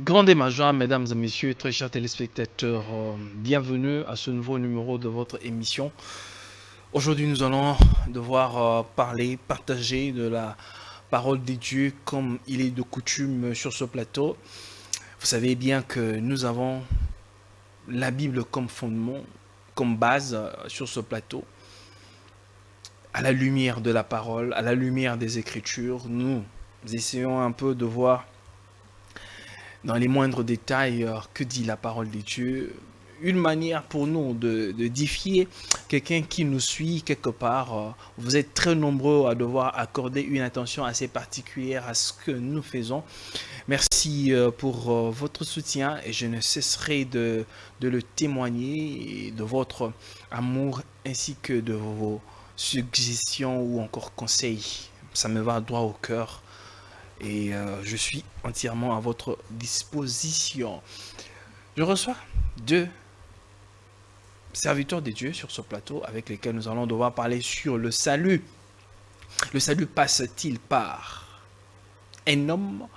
Grande et majeure, mesdames et messieurs, très chers téléspectateurs, bienvenue à ce nouveau numéro de votre émission. Aujourd'hui, nous allons devoir partager de la parole de Dieu comme il est de coutume sur ce plateau. Vous savez bien que nous avons la Bible comme fondement, comme base sur ce plateau. À la lumière de la parole, à la lumière des Écritures, nous essayons un peu de voir dans les moindres détails que dit la parole de Dieu. Une manière pour nous de défier quelqu'un qui nous suit quelque part. Vous êtes très nombreux à devoir accorder une attention assez particulière à ce que nous faisons. Merci pour votre soutien et je ne cesserai de le témoigner, de votre amour ainsi que de vos suggestions ou encore conseils. Ça me va droit au cœur et je suis entièrement à votre disposition. Je reçois deux serviteurs de Dieu sur ce plateau avec lesquels nous allons devoir parler sur le salut. Le salut passe-t-il par un homme,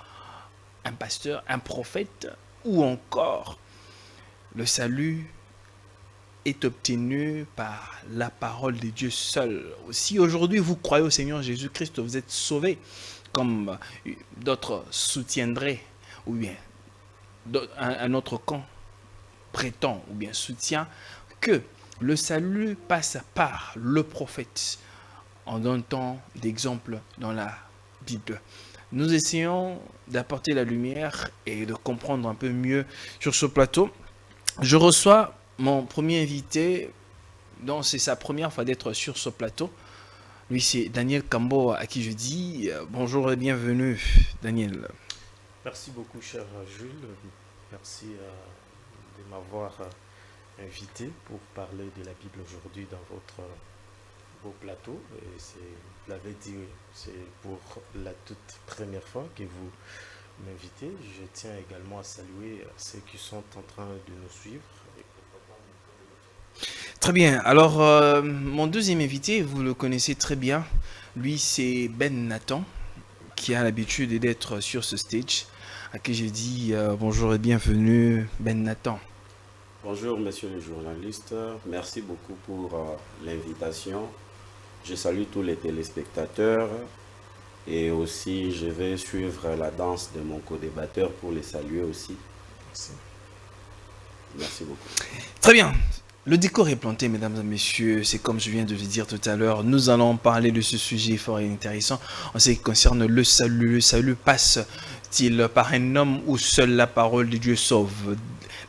un pasteur, un prophète ou encore le salut est obtenu par la parole de Dieu seul. Si aujourd'hui vous croyez au Seigneur Jésus-Christ, vous êtes sauvés, comme d'autres soutiendraient, ou bien un autre camp prétend, ou bien soutient, que le salut passe par le prophète, en donnant d'exemples dans la Bible. Nous essayons d'apporter la lumière et de comprendre un peu mieux sur ce plateau. Je reçois mon premier invité, donc c'est sa première fois d'être sur ce plateau. Lui, c'est Daniel Kambo, à qui je dis bonjour et bienvenue, Daniel. Merci beaucoup, cher Jules. Merci de m'avoir invité pour parler de la Bible aujourd'hui dans votre beau plateau. Et je l'avais dit, c'est pour la toute première fois que vous m'invitez. Je tiens également à saluer ceux qui sont en train de nous suivre. Très bien. Alors, mon deuxième invité, vous le connaissez très bien. Lui, c'est Ben Nathan, qui a l'habitude d'être sur ce stage, à qui je dis bonjour et bienvenue, Ben Nathan. Bonjour, monsieur le journaliste. Merci beaucoup pour l'invitation. Je salue tous les téléspectateurs et aussi je vais suivre la danse de mon co-débatteur pour les saluer aussi. Merci. Merci beaucoup. Très bien. Le décor est planté, mesdames et messieurs. C'est comme je viens de le dire tout à l'heure. Nous allons parler de ce sujet fort et intéressant en ce qui concerne le salut. Le salut passe-t-il par un homme ou seule la parole de Dieu sauve?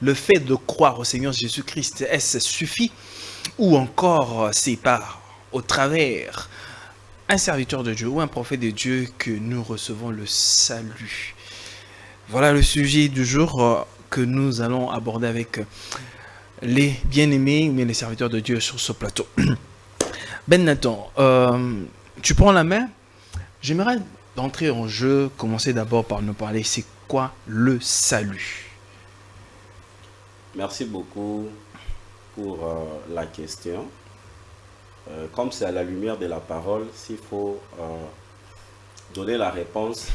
Le fait de croire au Seigneur Jésus-Christ, est-ce suffit? Ou encore c'est par, au travers, un serviteur de Dieu ou un prophète de Dieu que nous recevons le salut? Voilà le sujet du jour que nous allons aborder avec les bien-aimés, mais les serviteurs de Dieu sur ce plateau. Ben Nathan, tu prends la main. J'aimerais d'entrer en jeu, commencer d'abord par nous parler, c'est quoi le salut? Merci beaucoup pour la question. Comme c'est à la lumière de la parole, s'il faut donner la réponse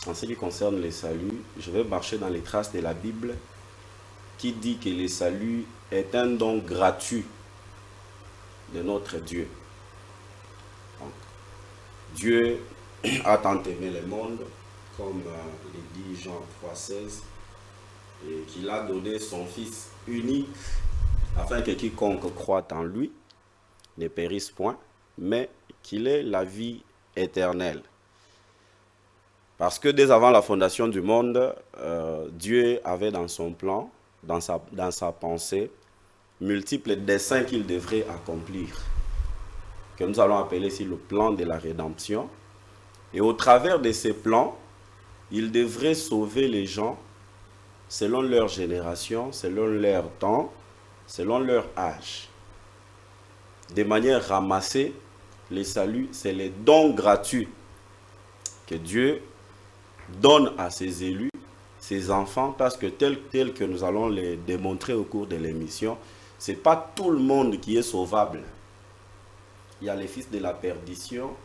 en ce qui concerne le salut, je vais marcher dans les traces de la Bible qui dit que le salut est un don gratuit de notre Dieu. Donc, Dieu a tant aimé le monde, comme le dit Jean 3,16, et qu'il a donné son Fils unique, afin que quiconque croit en lui ne périsse point, mais qu'il ait la vie éternelle. Parce que dès avant la fondation du monde, Dieu avait dans son plan, dans sa pensée, multiples desseins qu'il devrait accomplir, que nous allons appeler ici le plan de la rédemption. Et au travers de ces plans, il devrait sauver les gens selon leur génération, selon leur temps, selon leur âge. De manière ramassée, le salut, c'est les dons gratuits que Dieu donne à ses élus, ses enfants, parce que tel que nous allons les démontrer au cours de l'émission, ce n'est pas tout le monde qui est sauvable. Il y a les fils de la perdition,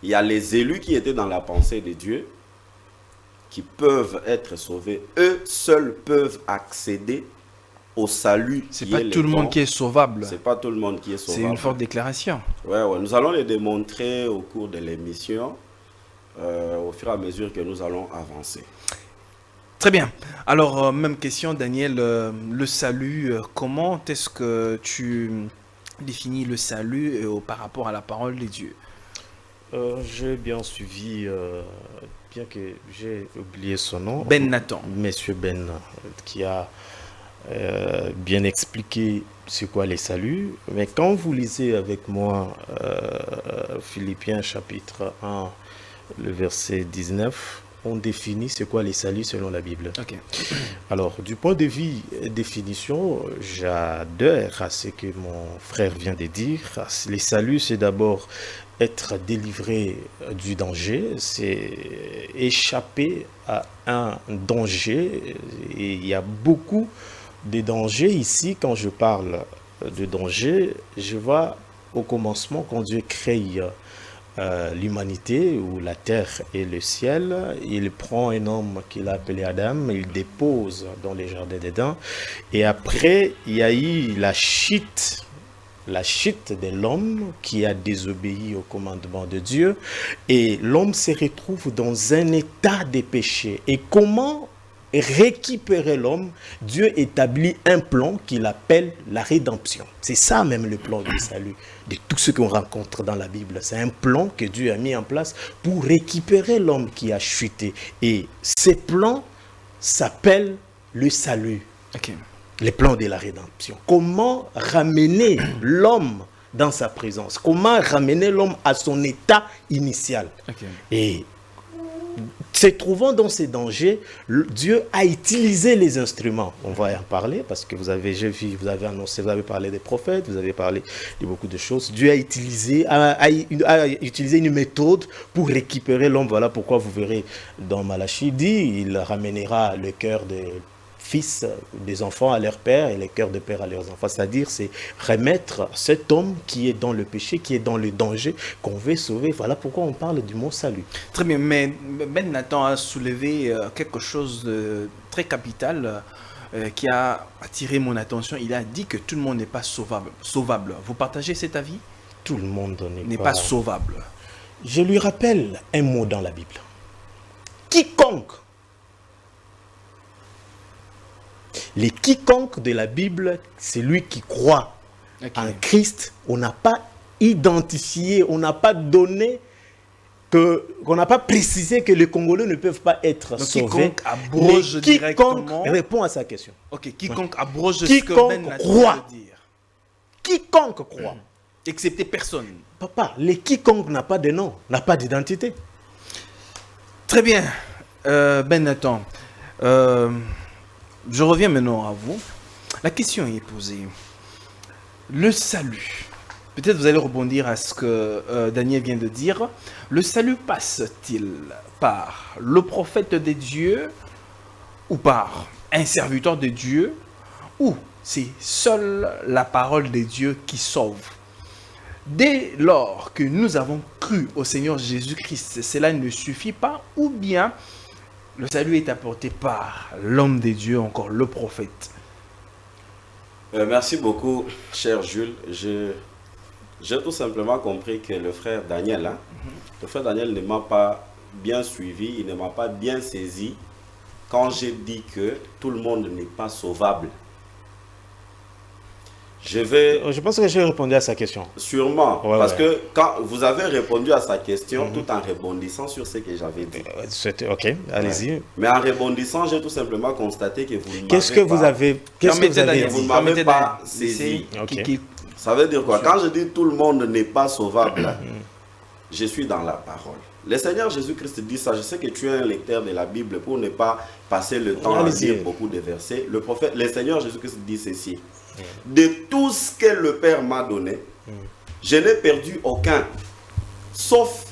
il y a les élus qui étaient dans la pensée de Dieu, qui peuvent être sauvés, eux seuls peuvent accéder au salut. C'est pas tout le monde qui est sauvable. C'est pas tout le monde qui est sauvable. C'est une forte déclaration. Ouais, nous allons les démontrer au cours de l'émission, au fur et à mesure que nous allons avancer. Très bien. Alors, même question, Daniel. Le salut, comment est-ce que tu définis le salut par rapport à la parole de Dieu? J'ai bien suivi, bien que j'ai oublié son nom. Ben Nathan. Monsieur Ben, qui a bien expliqué c'est quoi les saluts. Mais quand vous lisez avec moi Philippiens chapitre 1, le verset 19, on définit c'est quoi les saluts selon la Bible. Ok. Alors, du point de vue définition, j'adhère à ce que mon frère vient de dire. Les saluts, c'est d'abord être délivré du danger, c'est échapper à un danger. Et il y a beaucoup de dangers ici. Quand je parle de danger, je vois au commencement quand Dieu crée l'humanité ou la terre et le ciel, il prend un homme qu'il a appelé Adam, il dépose dans les jardins d'Éden, et après il y a eu la chute de l'homme qui a désobéi au commandement de Dieu, et l'homme se retrouve dans un état de péché. Et comment récupérer l'homme? Dieu établit un plan qu'il appelle la rédemption. C'est ça même le plan du salut, de tout ce qu'on rencontre dans la Bible. C'est un plan que Dieu a mis en place pour récupérer l'homme qui a chuté. Et ce plan s'appelle le salut. Ok. Le plan de la rédemption. Comment ramener l'homme dans sa présence? Comment ramener l'homme à son état initial? Ok. Et se trouvant dans ces dangers, Dieu a utilisé les instruments. On va en parler parce que vous avez annoncé, vous avez parlé des prophètes, vous avez parlé de beaucoup de choses. Dieu a utilisé une méthode pour récupérer l'homme. Voilà pourquoi vous verrez dans Malachie dit, il ramènera le cœur des fils, des enfants à leur père et les cœurs de père à leurs enfants. C'est-à-dire, c'est remettre cet homme qui est dans le péché, qui est dans le danger, qu'on veut sauver. Voilà pourquoi on parle du mot salut. Très bien, mais Ben Nathan a soulevé quelque chose de très capital qui a attiré mon attention. Il a dit que tout le monde n'est pas sauvable. Vous partagez cet avis? Tout le monde n'est pas sauvable. Je lui rappelle un mot dans la Bible. Quiconque. Les quiconque de la Bible, c'est lui qui croit en Christ. On n'a pas identifié, on n'a pas donné, qu'on n'a pas précisé que les Congolais ne peuvent pas être sauvés. Quiconque abroge directement. Répond à sa question. Ok, quiconque abroge ce que Ben croit. veut dire. Quiconque croit. Excepté personne. Papa, les quiconque n'a pas de nom, n'a pas d'identité. Très bien, Ben Nathan. Je reviens maintenant à vous. La question est posée. Le salut. Peut-être vous allez rebondir à ce que Daniel vient de dire. Le salut passe-t-il par le prophète de Dieu ou par un serviteur de Dieu, ou c'est seule la parole de Dieu qui sauve? Dès lors que nous avons cru au Seigneur Jésus-Christ, cela ne suffit pas, ou bien le salut est apporté par l'homme de Dieu, encore le prophète? Merci beaucoup, cher Jules. J'ai tout simplement compris que le frère Daniel, le frère Daniel ne m'a pas bien suivi, il ne m'a pas bien saisi quand j'ai dit que tout le monde n'est pas sauvable. Je pense que j'ai répondu à sa question. Sûrement, parce que quand vous avez répondu à sa question tout en rebondissant sur ce que j'avais dit. Ok, allez-y. Mais en rebondissant, j'ai tout simplement constaté que vous ne m'avez pas saisi. Ça veut dire quoi? Quand je dis tout le monde n'est pas sauvable, je suis dans la parole. Le Seigneur Jésus-Christ dit ça. Je sais que tu es un lecteur de la Bible pour ne pas passer le temps à lire beaucoup de versets. Le Seigneur Jésus-Christ dit ceci. De tout ce que le Père m'a donné, je n'ai perdu aucun, sauf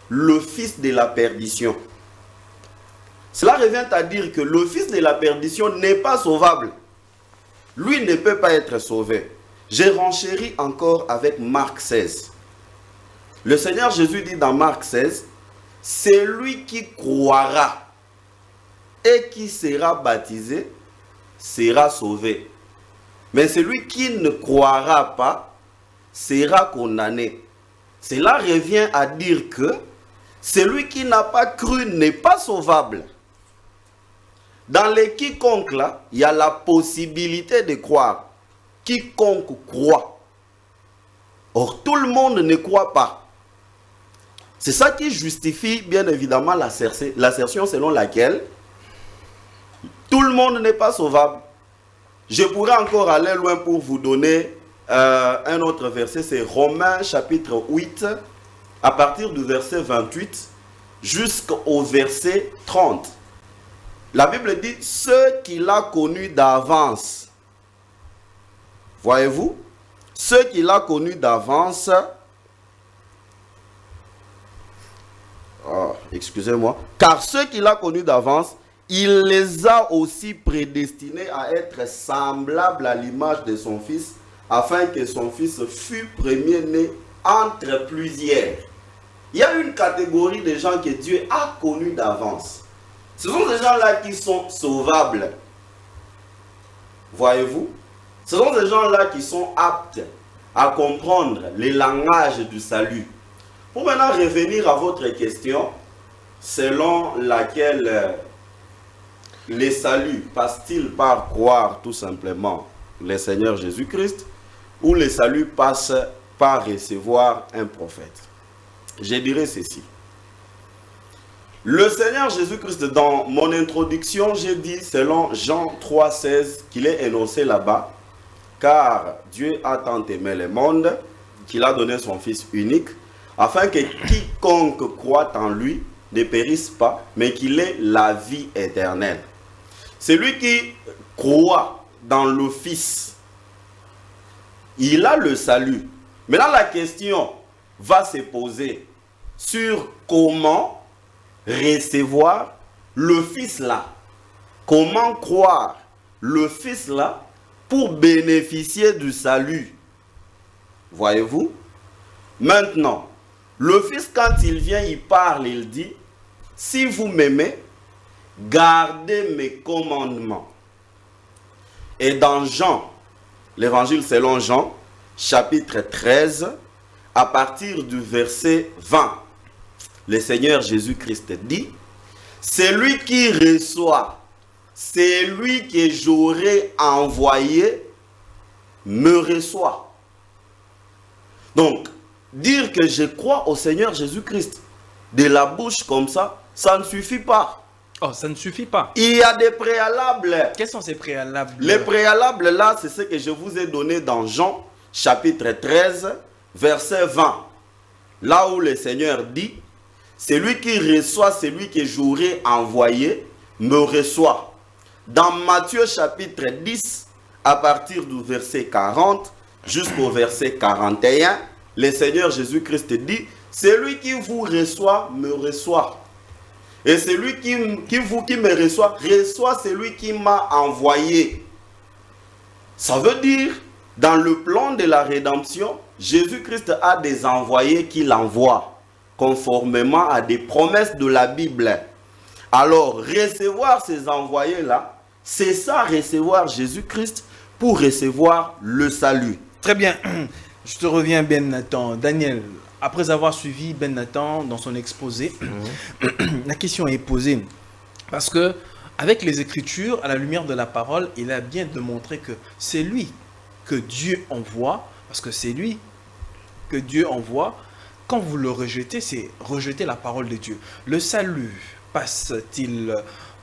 le fils de la perdition. Cela revient à dire que le fils de la perdition n'est pas sauvable. Lui ne peut pas être sauvé. J'ai renchéri encore avec Marc 16. Le Seigneur Jésus dit dans Marc 16, c'est lui qui croira et qui sera baptisé sera sauvé. Mais celui qui ne croira pas sera condamné. Cela revient à dire que celui qui n'a pas cru n'est pas sauvable. Dans les quiconque là, il y a la possibilité de croire. Quiconque croit. Or, tout le monde ne croit pas. C'est ça qui justifie bien évidemment l'assertion selon laquelle tout le monde n'est pas sauvable. Je pourrais encore aller loin pour vous donner un autre verset, c'est Romains chapitre 8, à partir du verset 28 jusqu'au verset 30. La Bible dit, ceux qu'il a connus d'avance, voyez-vous, ceux qu'il a connus d'avance, excusez-moi, car ceux qu'il a connus d'avance, il les a aussi prédestinés à être semblables à l'image de son Fils, afin que son Fils fût premier-né entre plusieurs. Il y a une catégorie de gens que Dieu a connus d'avance. Ce sont ces gens-là qui sont sauvables. Voyez-vous? Ce sont ces gens-là qui sont aptes à comprendre les langages du salut. Pour maintenant revenir à votre question, selon laquelle les saluts passent-ils par croire tout simplement le Seigneur Jésus-Christ, ou les saluts passent par recevoir un prophète? Je dirais ceci. Le Seigneur Jésus-Christ, dans mon introduction, j'ai dit selon Jean 3,16 qu'il est énoncé là-bas, car Dieu a tant aimé le monde qu'il a donné son Fils unique, afin que quiconque croit en lui ne périsse pas, mais qu'il ait la vie éternelle. Celui qui croit dans le Fils, il a le salut. Maintenant, la question va se poser sur comment recevoir le Fils là. Comment croire le Fils là pour bénéficier du salut. Voyez-vous? Maintenant, le Fils, quand il vient, il parle, il dit, si vous m'aimez, gardez mes commandements. Et dans Jean, l'évangile selon Jean, chapitre 13, à partir du verset 20, le Seigneur Jésus-Christ dit, celui qui reçoit, c'est lui que j'aurai envoyé, me reçoit. Donc, dire que je crois au Seigneur Jésus-Christ de la bouche comme ça ne suffit pas. Oh, ça ne suffit pas. Il y a des préalables. Quels sont ces préalables? Les préalables là, c'est ce que je vous ai donné dans Jean, chapitre 13, verset 20. Là où le Seigneur dit, celui qui reçoit celui que j'aurai envoyé, me reçoit. Dans Matthieu chapitre 10, à partir du verset 40 jusqu'au verset 41, le Seigneur Jésus-Christ dit, celui qui vous reçoit, me reçoit. Et celui qui me reçoit, reçoit celui qui m'a envoyé. Ça veut dire, dans le plan de la rédemption, Jésus-Christ a des envoyés qu'il envoie, conformément à des promesses de la Bible. Alors, recevoir ces envoyés-là, c'est ça, recevoir Jésus-Christ pour recevoir le salut. Très bien. Je te reviens, Ben Nathan. Daniel, après avoir suivi Ben Nathan dans son exposé, la question est posée. Parce que, avec les Écritures, à la lumière de la parole, il a bien démontré que c'est lui que Dieu envoie, parce que c'est lui que Dieu envoie. Quand vous le rejetez, c'est rejeter la parole de Dieu. Le salut passe-t-il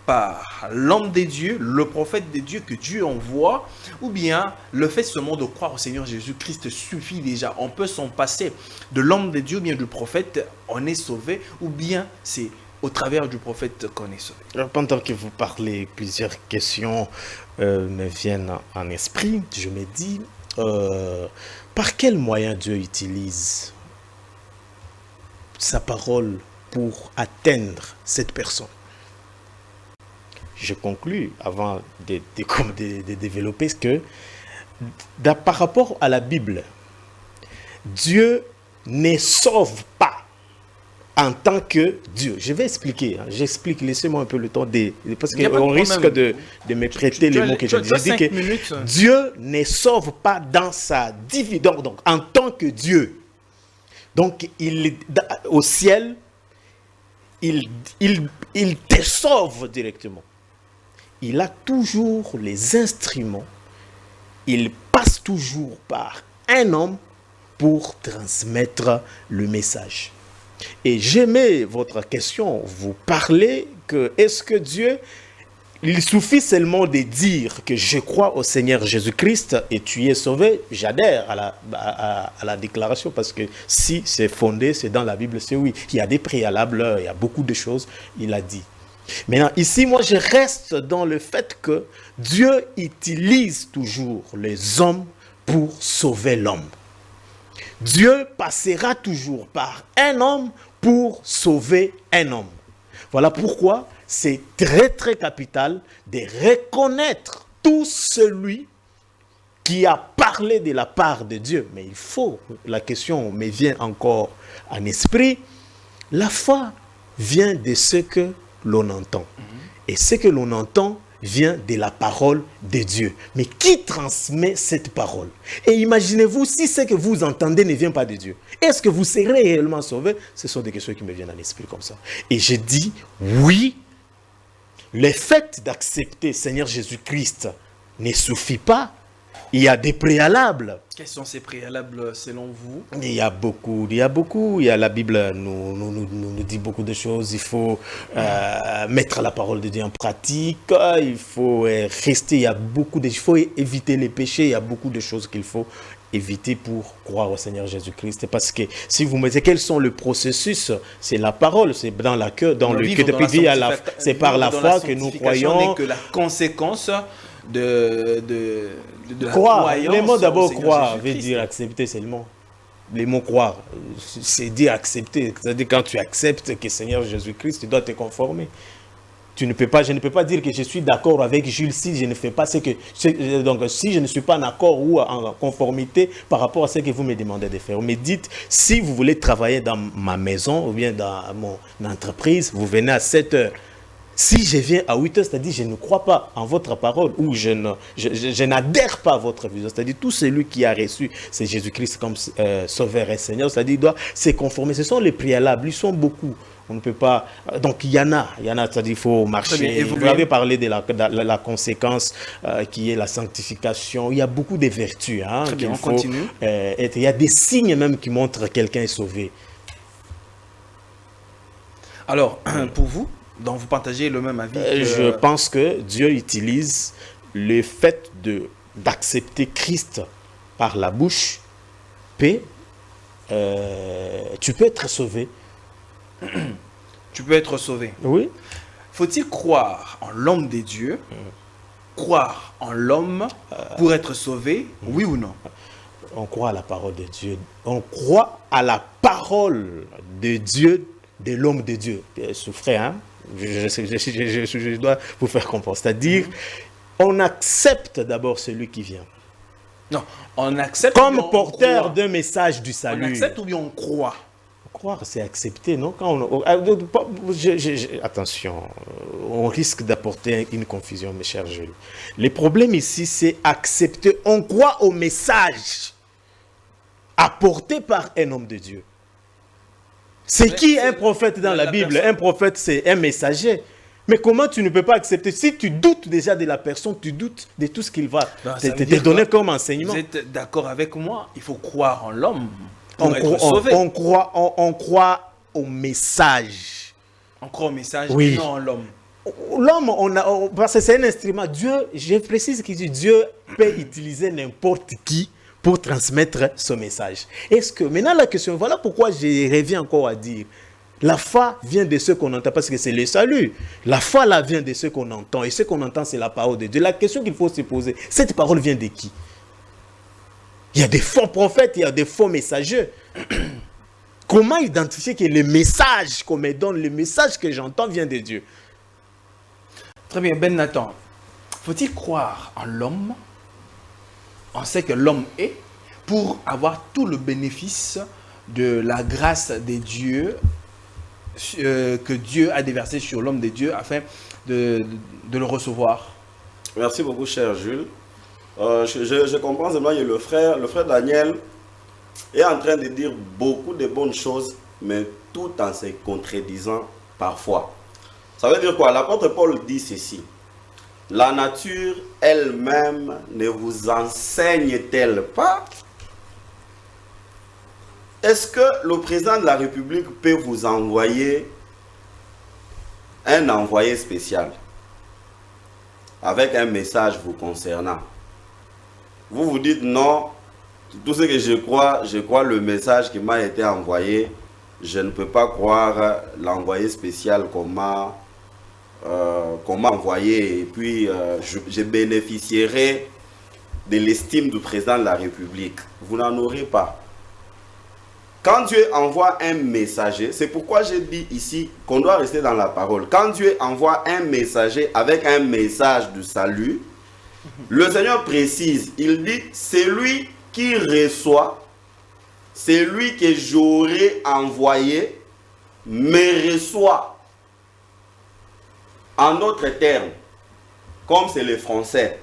par l'homme des dieux, le prophète des dieux que Dieu envoie, ou bien le fait seulement de croire au Seigneur Jésus-Christ suffit déjà? On peut s'en passer de l'homme des dieux, ou bien du prophète, on est sauvé, ou bien c'est au travers du prophète qu'on est sauvé. Alors, pendant que vous parlez, plusieurs questions me viennent en esprit. Je me dis, par quel moyen Dieu utilise sa parole pour atteindre cette personne? Je conclus, avant de développer, que par rapport à la Bible, Dieu ne sauve pas en tant que Dieu. Je vais expliquer. J'explique. Laissez-moi un peu le temps parce Il y a pas de qu'on risque problème. de me prêter les mots que je dis. Je dis que minutes. Dieu ne sauve pas dans sa divinité. Donc, en tant que Dieu. Donc, au ciel, il te sauve directement. Il a toujours les instruments. Il passe toujours par un homme pour transmettre le message. Et j'aimais votre question. Vous parlez que est-ce que Dieu, il suffit seulement de dire que je crois au Seigneur Jésus-Christ et tu es sauvé. J'adhère à la déclaration parce que si c'est fondé, c'est dans la Bible, c'est oui. Il y a des préalables, il y a beaucoup de choses, il a dit. Maintenant, ici, moi, je reste dans le fait que Dieu utilise toujours les hommes pour sauver l'homme. Dieu passera toujours par un homme pour sauver un homme. Voilà pourquoi c'est très très capital de reconnaître tout celui qui a parlé de la part de Dieu. Mais il faut, la question me vient encore en esprit, la foi vient de ce que l'on entend. Et ce que l'on entend vient de la parole de Dieu. Mais qui transmet cette parole? Et imaginez-vous si ce que vous entendez ne vient pas de Dieu. Est-ce que vous serez réellement sauvé? Ce sont des questions qui me viennent à l'esprit comme ça. Et je dis oui, le fait d'accepter Seigneur Jésus-Christ ne suffit pas. Il y a des préalables. Quels sont ces préalables selon vous? Il y a beaucoup. Il y a la Bible nous dit beaucoup de choses. Il faut mettre la parole de Dieu en pratique. Il faut rester. Il faut éviter les péchés. Il y a beaucoup de choses qu'il faut éviter pour croire au Seigneur Jésus-Christ. Parce que si vous me dites quels sont le processus, c'est la parole, c'est dans le cœur de c'est par la foi que nous croyons. Que la conséquence de la croire. croyance. Les mots d'abord croire veut Jésus-Christ. dire accepter seulement. Les mots croire, c'est dire accepter. C'est-à-dire quand tu acceptes que Seigneur Jésus-Christ, tu dois te conformer. Je ne peux pas dire que je suis d'accord avec Jules si je ne fais pas ce que... Donc si je ne suis pas en accord ou en conformité par rapport à ce que vous me demandez de faire. Mais dites, si vous voulez travailler dans ma maison ou bien dans mon entreprise, vous venez à 7 heures. Si je viens à 8 heures, c'est-à-dire je ne crois pas en votre parole ou je n'adhère pas à votre vision. C'est-à-dire tout celui qui a reçu c'est Jésus-Christ comme Sauveur et Seigneur, c'est-à-dire il doit se conformer. Ce sont les préalables, ils sont beaucoup. On ne peut pas... Donc il y en a, c'est-à-dire il faut marcher. Vous avez parlé de la conséquence qui est la sanctification. Il y a beaucoup de vertus. Très bien, on faut, continue. Il y a des signes même qui montrent que quelqu'un est sauvé. Alors, pour vous, donc vous partagez le même avis que... Je pense que Dieu utilise le fait d'accepter Christ par la bouche. Tu peux être sauvé. Tu peux être sauvé. Oui. Faut-il croire en l'homme des dieux, croire en l'homme pour être sauvé, oui ou non? On croit à la parole de Dieu. On croit à la parole de Dieu, de l'homme de Dieu. Souffrez, hein? Je dois vous faire comprendre. C'est-à-dire, on accepte d'abord celui qui vient. Non, on accepte. Comme porteur d'un message du salut. On accepte ou bien on croit? Croire, c'est accepter, non? Attention, on risque d'apporter une confusion, mes chers Jules. Le problème ici, c'est accepter. On croit au message apporté par un homme de Dieu. C'est qui un prophète dans la Bible? Un prophète, c'est un messager. Mais comment tu ne peux pas accepter? Si tu doutes déjà de la personne, tu doutes de tout ce qu'il va te donner comme enseignement. Vous êtes d'accord avec moi? Il faut croire en l'homme. On croit au message. On croit au message, oui. Non en l'homme. L'homme, parce que c'est un instrument. Dieu, je précise que Dieu peut utiliser n'importe qui pour transmettre ce message. Est-ce que, maintenant la question, voilà pourquoi je reviens encore à dire, la foi vient de ce qu'on entend, parce que c'est le salut. La foi là vient de ce qu'on entend, et ce qu'on entend c'est la parole de Dieu. La question qu'il faut se poser, cette parole vient de qui? Il y a des faux prophètes, il y a des faux messagers. Comment identifier que le message qu'on me donne, le message que j'entends vient de Dieu? Très bien, Ben Nathan. Faut-il croire en l'homme, en ce que l'homme est, pour avoir tout le bénéfice de la grâce de Dieu que Dieu a déversé sur l'homme de Dieu afin de le recevoir. Merci beaucoup, cher Jules. Je comprends seulement que le frère Daniel est en train de dire beaucoup de bonnes choses, mais tout en se contredisant parfois. Ça veut dire quoi? L'apôtre Paul dit ceci. La nature elle-même ne vous enseigne-t-elle pas? Est-ce que le président de la République peut vous envoyer un envoyé spécial avec un message vous concernant? Vous vous dites non, tout ce que je crois le message qui m'a été envoyé, je ne peux pas croire l'envoyé spécial qu'on m'a envoyé, et puis je bénéficierai de l'estime du président de la République. Vous n'en aurez pas. Quand Dieu envoie un messager, c'est pourquoi j'ai dit ici qu'on doit rester dans la parole. Quand Dieu envoie un messager avec un message de salut, le Seigneur précise, il dit, c'est lui qui reçoit, c'est lui que j'aurais envoyé, me reçoit. En d'autres termes, comme c'est le français,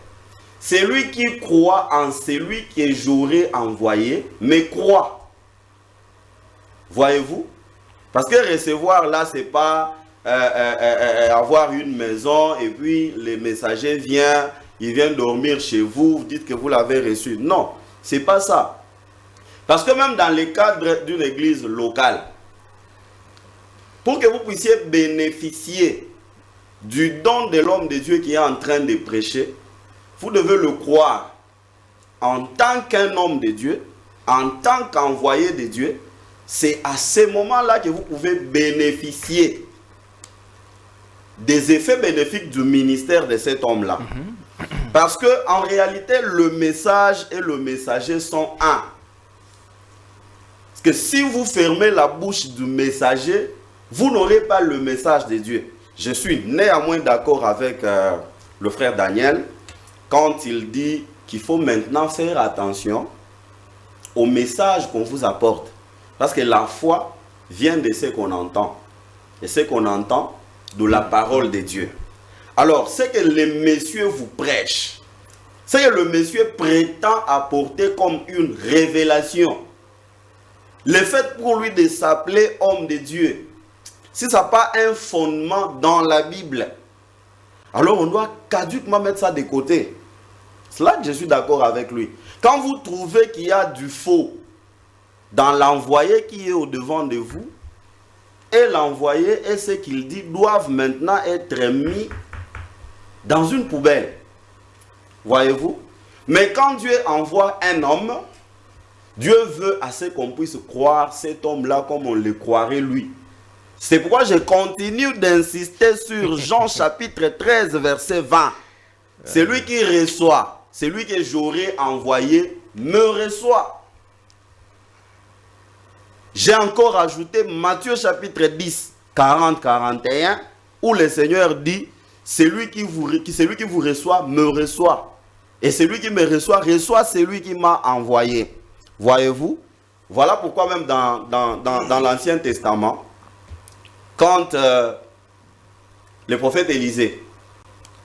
c'est lui qui croit en celui que j'aurais envoyé, me croit. Voyez-vous? Parce que recevoir là, c'est pas avoir une maison et puis le messager vient, il vient dormir chez vous, vous dites que vous l'avez reçu. Non, c'est pas ça. Parce que même dans le cadre d'une église locale, pour que vous puissiez bénéficier du don de l'homme de Dieu qui est en train de prêcher, vous devez le croire en tant qu'un homme de Dieu, en tant qu'envoyé de Dieu. C'est à ce moment-là que vous pouvez bénéficier des effets bénéfiques du ministère de cet homme-là. Parce que en réalité, le message et le messager sont un. Parce que si vous fermez la bouche du messager, vous n'aurez pas le message de Dieu. Je suis néanmoins d'accord avec le frère Daniel quand il dit qu'il faut maintenant faire attention au message qu'on vous apporte. Parce que la foi vient de ce qu'on entend. Et ce qu'on entend de la parole de Dieu. Alors, ce que le monsieur vous prêche, ce que le monsieur prétend apporter comme une révélation, le fait pour lui de s'appeler homme de Dieu, si ça n'a pas un fondement dans la Bible, alors on doit caduquement mettre ça de côté. C'est là que je suis d'accord avec lui. Quand vous trouvez qu'il y a du faux dans l'envoyé qui est au-devant de vous, et l'envoyé et ce qu'il dit doivent maintenant être mis dans une poubelle. Voyez-vous? Mais quand Dieu envoie un homme, Dieu veut assez qu'on puisse croire cet homme-là comme on le croirait lui. C'est pourquoi je continue d'insister sur Jean chapitre 13, verset 20. Celui qui reçoit, celui que j'aurais envoyé, me reçoit. J'ai encore ajouté Matthieu chapitre 10, 40-41, où le Seigneur dit, celui qui vous reçoit, me reçoit. Et celui qui me reçoit, reçoit celui qui m'a envoyé. Voyez-vous? Voilà pourquoi même dans l'Ancien Testament, quand le prophète Élisée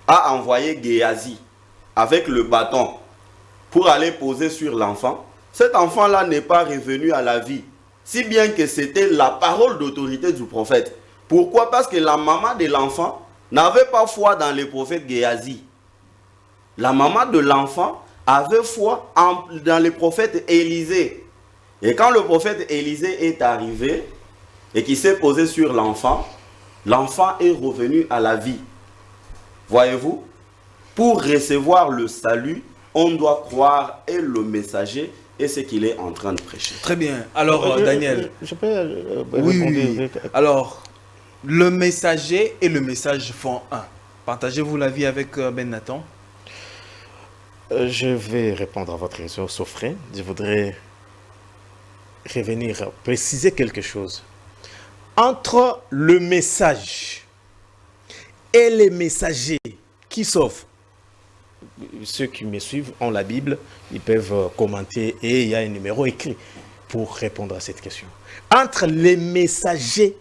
a envoyé Géasi avec le bâton pour aller poser sur l'enfant, cet enfant-là n'est pas revenu à la vie. Si bien que c'était la parole d'autorité du prophète. Pourquoi? Parce que la maman de l'enfant n'avait pas foi dans le prophète Géasi. La maman de l'enfant avait foi dans le prophète Élisée. Et quand le prophète Élisée est arrivé et qu'il s'est posé sur l'enfant, l'enfant est revenu à la vie. Voyez-vous? Pour recevoir le salut, on doit croire et le messager et ce qu'il est en train de prêcher. Très bien. Alors, Daniel. Je peux oui. Alors, le messager et le message font un. Partagez-vous l'avis avec Ben Nathan? Je vais répondre à votre question, Sofré. Je voudrais revenir, préciser quelque chose. Entre le message et les messagers qui sauvent, ceux qui me suivent ont la Bible, ils peuvent commenter et il y a un numéro écrit pour répondre à cette question. Entre les messagers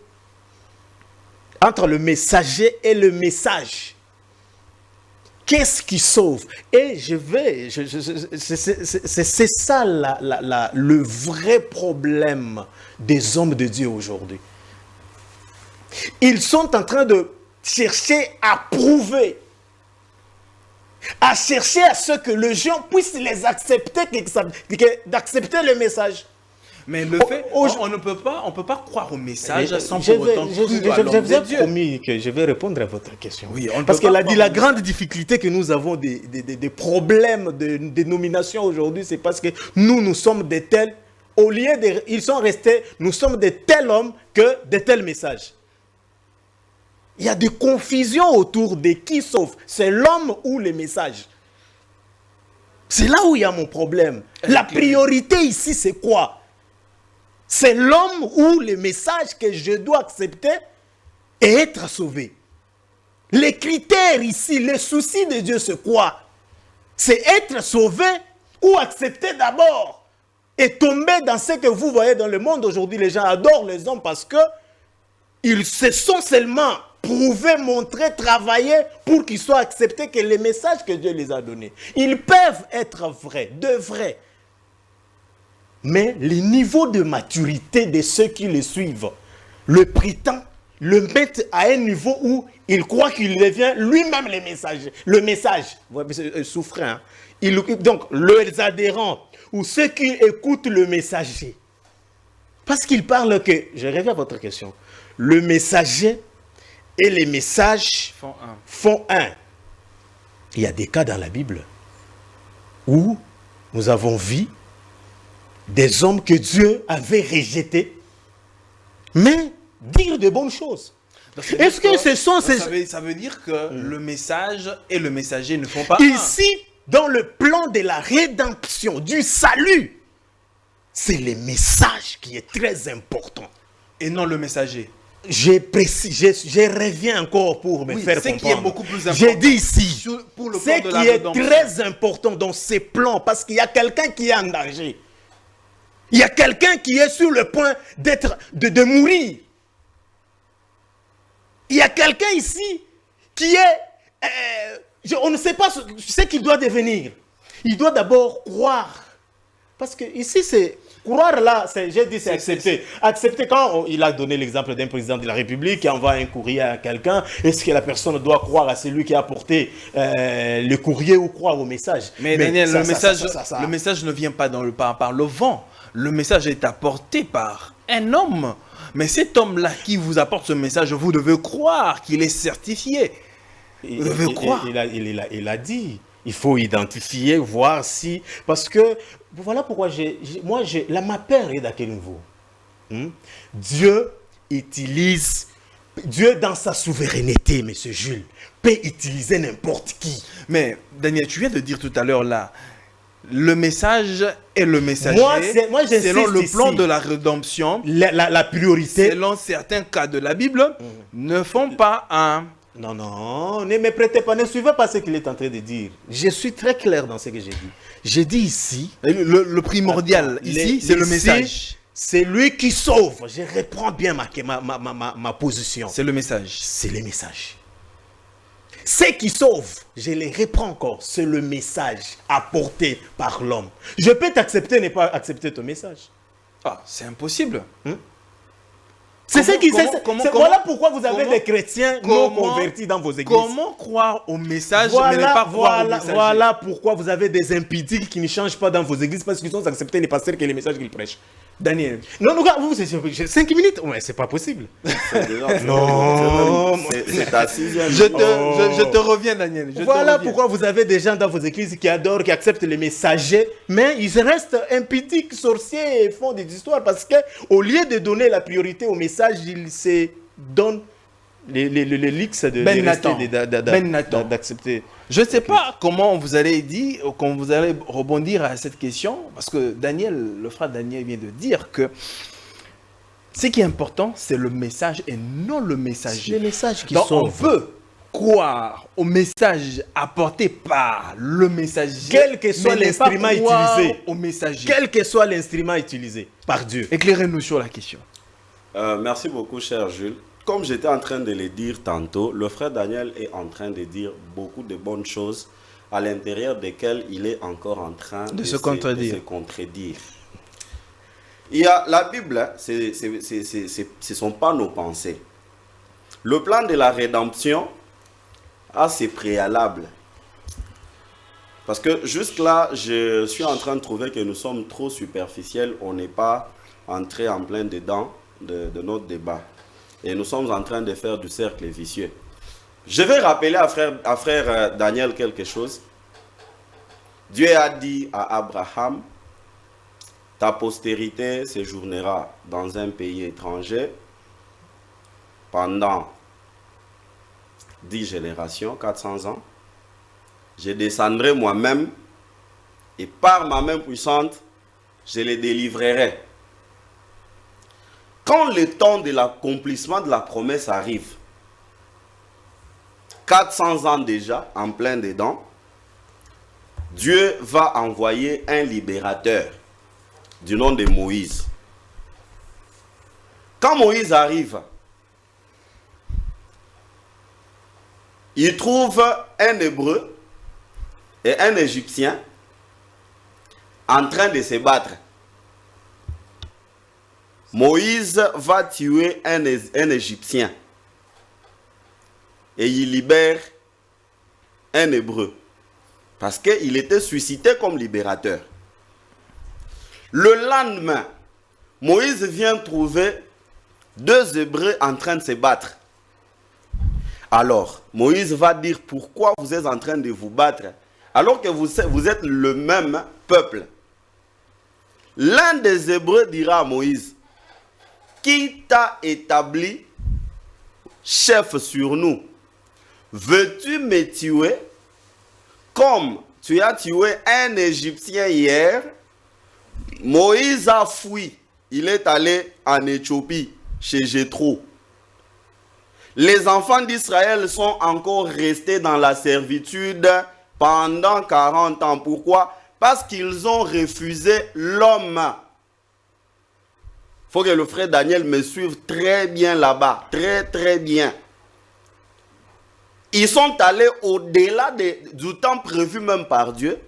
entre le messager et le message. Qu'est-ce qui sauve? Et c'est ça le vrai problème des hommes de Dieu aujourd'hui. Ils sont en train de chercher à prouver, à chercher à ce que les gens puissent les accepter, d'accepter le message. Mais le fait, on ne peut pas croire au message sans Je pour autant croire à l'homme vous ai de Dieu. promis que je vais répondre à votre question. Oui, on ne Parce peut pas qu'elle a dit croire la au grande difficulté que nous avons des problèmes de dénomination aujourd'hui, c'est parce que nous sommes des tels, au lieu de, ils sont restés, nous sommes de tels hommes que de tels messages. Il y a des confusions autour de qui sauve, c'est l'homme ou le message. C'est là où il y a mon problème. La priorité ici, c'est quoi? C'est l'homme ou le message que je dois accepter et être sauvé. Les critères ici, les soucis de Dieu, c'est quoi? C'est être sauvé ou accepter d'abord et tomber dans ce que vous voyez dans le monde aujourd'hui. Les gens adorent les hommes parce que ils se sont seulement prouvés, montrés, travaillés pour qu'ils soient acceptés, que les messages que Dieu les a donnés, ils peuvent être vrais, de vrais. Mais le niveau de maturité de ceux qui le suivent, le prétend, le mettent à un niveau où il croit qu'il devient lui-même le message. Souffrant. Donc, les adhérents ou ceux qui écoutent le messager. Parce qu'il parle que, je reviens à votre question, le messager et les messages font un. Il y a des cas dans la Bible où nous avons vu des hommes que Dieu avait rejetés, mais dire de bonnes choses. Est-ce que ce sont ces... Ça veut dire que le message et le messager ne font pas ici, dans le plan de la rédemption, du salut, c'est le message qui est très important. Et non le messager. Je reviens encore pour me faire comprendre. Ce qui est beaucoup plus important. J'ai dit ici, pour le plan ce de la qui est rédemption. très important dans ces plans, parce qu'il y a quelqu'un qui est en danger. Il y a quelqu'un qui est sur le point de mourir. Il y a quelqu'un ici qui est... on ne sait pas ce qu'il doit devenir. Il doit d'abord croire. Parce que ici, c'est... Croire là, j'ai dit c'est accepter. Accepter quand il a donné l'exemple d'un président de la République qui envoie un courrier à quelqu'un, est-ce que la personne doit croire à celui qui a apporté le courrier ou croire au message? Mais Daniel, le message ne vient pas par le vent. Le message est apporté par un homme. Mais cet homme-là qui vous apporte ce message, vous devez croire qu'il est certifié. Vous devez croire. Il a dit, il faut identifier, voir si... Parce que, voilà pourquoi ma peur est à quel niveau? Dieu utilise... Dieu, dans sa souveraineté, M. Jules, peut utiliser n'importe qui. Mais, Daniel, tu viens de dire tout à l'heure là, le message et le messager, selon le plan de la rédemption, la priorité, selon certains cas de la Bible, ne font pas un... Non, ne me prêtez pas, ne suivez pas ce qu'il est en train de dire. Je suis très clair dans ce que j'ai dit. J'ai dit ici... Le primordial, ici, c'est le message. C'est lui qui sauve. Je reprends bien ma position. C'est le message. C'est le message. Ce qui sauve, je les reprends encore, c'est le message apporté par l'homme. Je peux t'accepter, ne pas accepter ton message. Ah, c'est impossible. C'est ce qui... Voilà pourquoi vous avez des chrétiens non convertis dans vos églises. Comment croire au message, mais ne pas croire au messager? Voilà pourquoi vous avez des impudiques qui ne changent pas dans vos églises parce qu'ils ont accepté les pasteurs et les messages qu'ils prêchent. Daniel. Non, vous, c'est 5 minutes. Ouais, c'est pas possible. Non. C'est ta 6e. Je te reviens, Daniel. Voilà pourquoi vous avez des gens dans vos églises qui adorent, qui acceptent les messagers, mais ils restent impudiques, sorciers et font des histoires parce qu'au lieu de donner la priorité au message, ils se donnent les leaks d'accepter. Je ne sais pas comment vous allez rebondir à cette question, parce que le frère Daniel vient de dire que ce qui est important, c'est le message et non le messager. C'est le message qui donc sauve. On peut croire au message apporté par le messager, quel que soit l'instrument utilisé, au messager. Quel que soit l'instrument utilisé par Dieu. Éclairez-nous sur la question. Merci beaucoup, cher Jules. comme j'étais en train de le dire tantôt, le frère Daniel est en train de dire beaucoup de bonnes choses à l'intérieur desquelles il est encore en train de se contredire. Il y a la Bible, hein, ce ne sont pas nos pensées. Le plan de la rédemption a ses préalables. Parce que jusque-là, je suis en train de trouver que nous sommes trop superficiels. On n'est pas entré en plein dedans de notre débat. Et nous sommes en train de faire du cercle vicieux. Je vais rappeler à frère Daniel quelque chose. Dieu a dit à Abraham, ta postérité séjournera dans un pays étranger pendant 10 générations, 400 ans. Je descendrai moi-même et par ma main puissante, je les délivrerai. Quand le temps de l'accomplissement de la promesse arrive, 400 ans déjà, en plein dedans, Dieu va envoyer un libérateur du nom de Moïse. Quand Moïse arrive, il trouve un Hébreu et un Égyptien en train de se battre. Moïse va tuer un Égyptien et il libère un Hébreu parce qu'il était suscité comme libérateur. Le lendemain, Moïse vient trouver 2 Hébreux en train de se battre. Alors, Moïse va dire pourquoi vous êtes en train de vous battre alors que vous êtes le même peuple. L'un des Hébreux dira à Moïse, qui t'a établi chef sur nous? Veux-tu me tuer comme tu as tué un Égyptien hier? Moïse a fui. Il est allé en Éthiopie, chez Jéthro. Les enfants d'Israël sont encore restés dans la servitude pendant 40 ans. Pourquoi? Parce qu'ils ont refusé l'homme. Il faut que le frère Daniel me suive très bien là-bas. Très, très bien. Ils sont allés au-delà du temps prévu même par Dieu.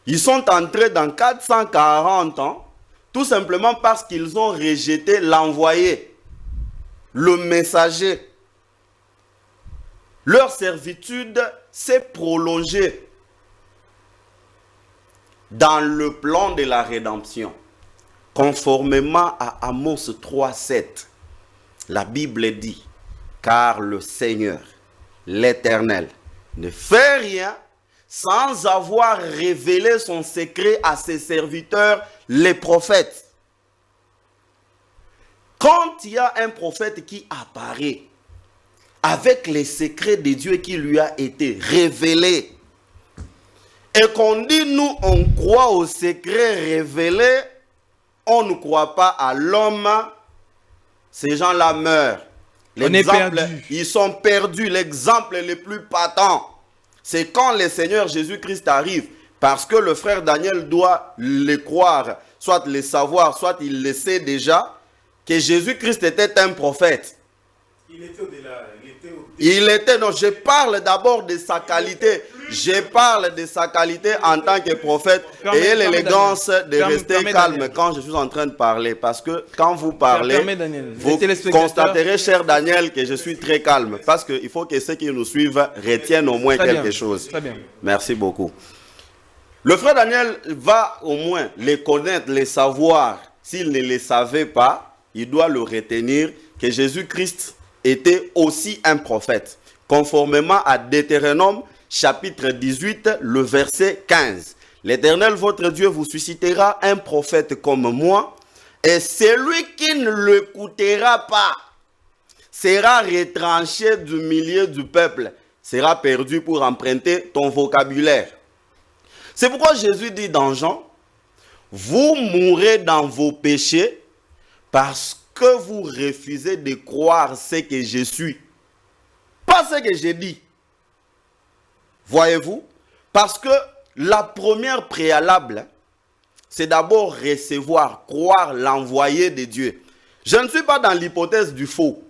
Ils sont entrés dans 440 ans, tout simplement parce qu'ils ont rejeté l'envoyé, le messager. Leur servitude s'est prolongée dans le plan de la rédemption. Conformément à Amos 3:7, la Bible dit, car le Seigneur, l'Éternel, ne fait rien sans avoir révélé son secret à ses serviteurs, les prophètes. Quand il y a un prophète qui apparaît avec les secrets de Dieu qui lui a été révélés, et qu'on dit, nous, on croit aux secrets révélés, on ne croit pas à l'homme, ces gens-là meurent. Ils sont perdus. L'exemple le plus patent, c'est quand le Seigneur Jésus-Christ arrive, parce que le frère Daniel doit le croire, soit le savoir, soit il le sait déjà, que Jésus-Christ était un prophète. Il était au-delà. Non, je parle d'abord de sa qualité. Je parle de sa qualité en tant que prophète. Ayez l'élégance de rester calme quand je suis en train de parler. Parce que quand vous parlez, vous constaterez, cher Daniel, que je suis très calme. Parce qu'il faut que ceux qui nous suivent retiennent au moins quelque chose. Très bien. Merci beaucoup. Le frère Daniel va au moins les connaître, les savoir. S'il ne les savait pas, il doit le retenir que Jésus-Christ était aussi un prophète, conformément à Deutéronome chapitre 18, le verset 15. L'Éternel votre Dieu vous suscitera un prophète comme moi, et celui qui ne l'écoutera pas sera retranché du milieu du peuple, sera perdu, pour emprunter ton vocabulaire. C'est pourquoi Jésus dit dans Jean, vous mourrez dans vos péchés parce que vous refusez de croire ce que je suis, pas ce que j'ai dit. Voyez-vous? Parce que la première préalable, c'est d'abord recevoir, croire l'envoyé de Dieu. Je ne suis pas dans l'hypothèse du faux.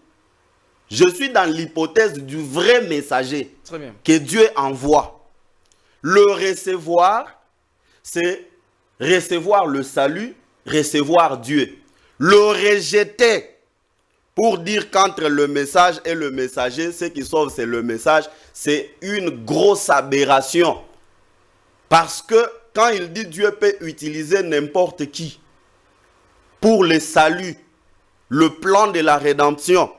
Je suis dans l'hypothèse du vrai messager Très bien. que Dieu envoie. Le recevoir, c'est recevoir le salut, recevoir Dieu. Le rejeter, pour dire qu'entre le message et le messager, ce qui sauve, c'est le message, c'est une grosse aberration. Parce que quand il dit Dieu peut utiliser n'importe qui pour le salut, le plan de la rédemption,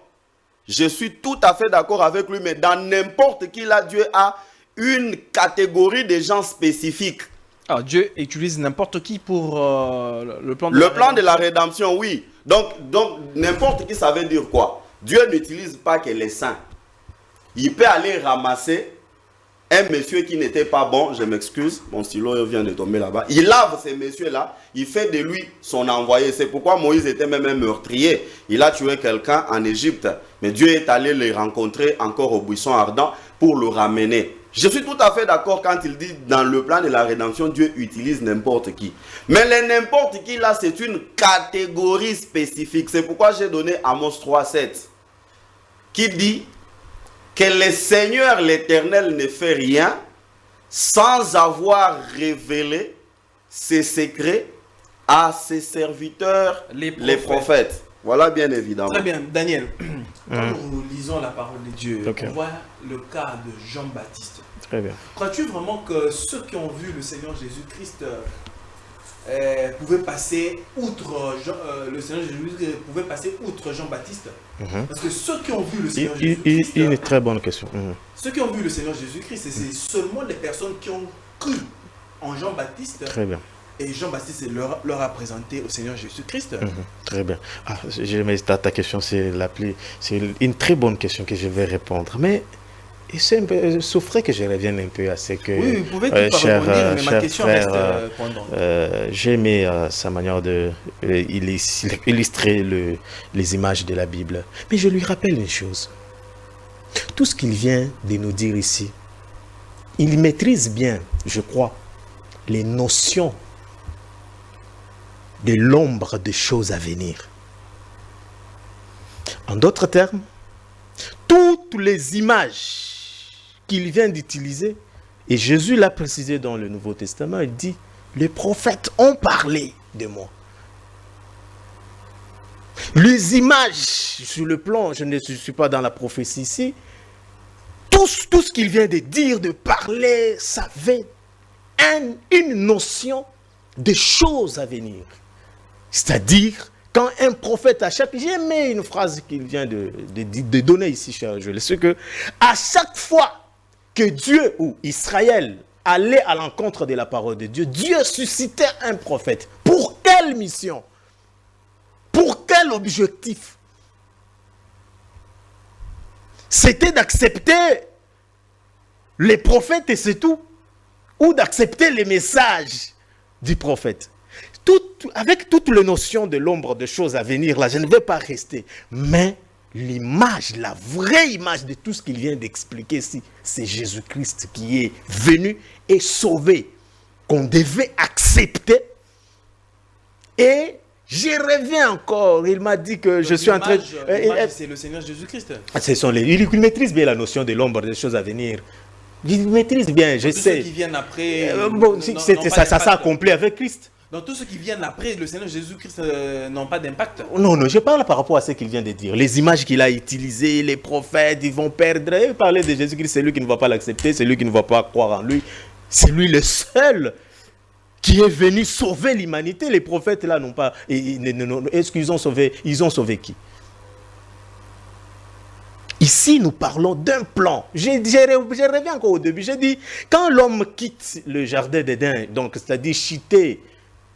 je suis tout à fait d'accord avec lui, mais dans n'importe qui, là, Dieu a une catégorie de gens spécifiques. Alors, Dieu utilise n'importe qui pour le plan de Le la plan de la rédemption. rédemption, oui. Donc n'importe qui, ça veut dire quoi? Dieu n'utilise pas que les saints. Il peut aller ramasser un monsieur qui n'était pas bon, je m'excuse, mon stylo vient de tomber là-bas. Il lave ces messieurs-là, il fait de lui son envoyé. C'est pourquoi Moïse était même un meurtrier. Il a tué quelqu'un en Égypte. Mais Dieu est allé le rencontrer encore au buisson ardent pour le ramener. Je suis tout à fait d'accord quand il dit dans le plan de la rédemption, Dieu utilise n'importe qui. Mais le n'importe qui là, c'est une catégorie spécifique. C'est pourquoi j'ai donné Amos 3,7 qui dit que le Seigneur l'Éternel ne fait rien sans avoir révélé ses secrets à ses serviteurs, les prophètes. Voilà, bien évidemment. Très bien, Daniel. Quand nous lisons la parole de Dieu, on voit le cas de Jean-Baptiste. Très bien. Crois-tu vraiment que ceux qui ont vu le Seigneur Jésus-Christ pouvaient passer outre le Seigneur Jésus-Christ pouvait passer outre Jean-Baptiste? Parce que ceux qui ont vu le Seigneur Jésus-Christ, Une très bonne question. Ceux qui ont vu le Seigneur Jésus-Christ, c'est seulement les personnes qui ont cru en Jean-Baptiste. Très bien. Et Jean-Baptiste leur a présenté au Seigneur Jésus-Christ. Très bien. Ta question, c'est une très bonne question que je vais répondre. Mais il souffrait que je revienne un peu à ce que... Oui, vous pouvez tout rebondir, mais ma question frère, reste pendante. J'ai aimé sa manière d'illustrer les images de la Bible. Mais je lui rappelle une chose. Tout ce qu'il vient de nous dire ici, il maîtrise bien, je crois, les notions de l'ombre des choses à venir. En d'autres termes, toutes les images qu'il vient d'utiliser, et Jésus l'a précisé dans le Nouveau Testament, il dit, les prophètes ont parlé de moi. Les images sur le plan, je ne suis pas dans la prophétie ici, tout ce qu'il vient de dire, de parler, ça avait une notion de choses à venir. C'est-à-dire, quand un prophète à chaque... J'ai aimé une phrase qu'il vient de donner ici, cher Joël. C'est que à chaque fois que Dieu ou Israël allait à l'encontre de la parole de Dieu, Dieu suscitait un prophète. Pour quelle mission? Pour quel objectif? C'était d'accepter les prophètes et c'est tout. Ou d'accepter les messages du prophète. Avec toutes les notions de l'ombre de choses à venir, là, je ne vais pas rester. Mais l'image, la vraie image de tout ce qu'il vient d'expliquer ici, c'est Jésus-Christ qui est venu et sauvé, qu'on devait accepter. Et j'y reviens encore. Il m'a dit que je suis en train... L'image, c'est le Seigneur Jésus-Christ. Il maîtrise bien la notion de l'ombre des choses à venir. Il maîtrise bien, je sais. Tous ceux qui viennent après... ça s'accomplit avec Christ. Donc tous ceux qui viennent après le Seigneur Jésus-Christ n'ont pas d'impact. Non, je parle par rapport à ce qu'il vient de dire. Les images qu'il a utilisées, les prophètes, ils vont perdre. Et parler de Jésus-Christ, c'est lui qui ne va pas l'accepter, c'est lui qui ne va pas croire en lui. C'est lui le seul qui est venu sauver l'humanité. Les prophètes là n'ont pas... Est-ce qu'ils ont sauvé? Ils ont sauvé qui? Ici, nous parlons d'un plan. Je reviens encore au début. J'ai dit, quand l'homme quitte le jardin d'Éden, donc c'est-à-dire chuter,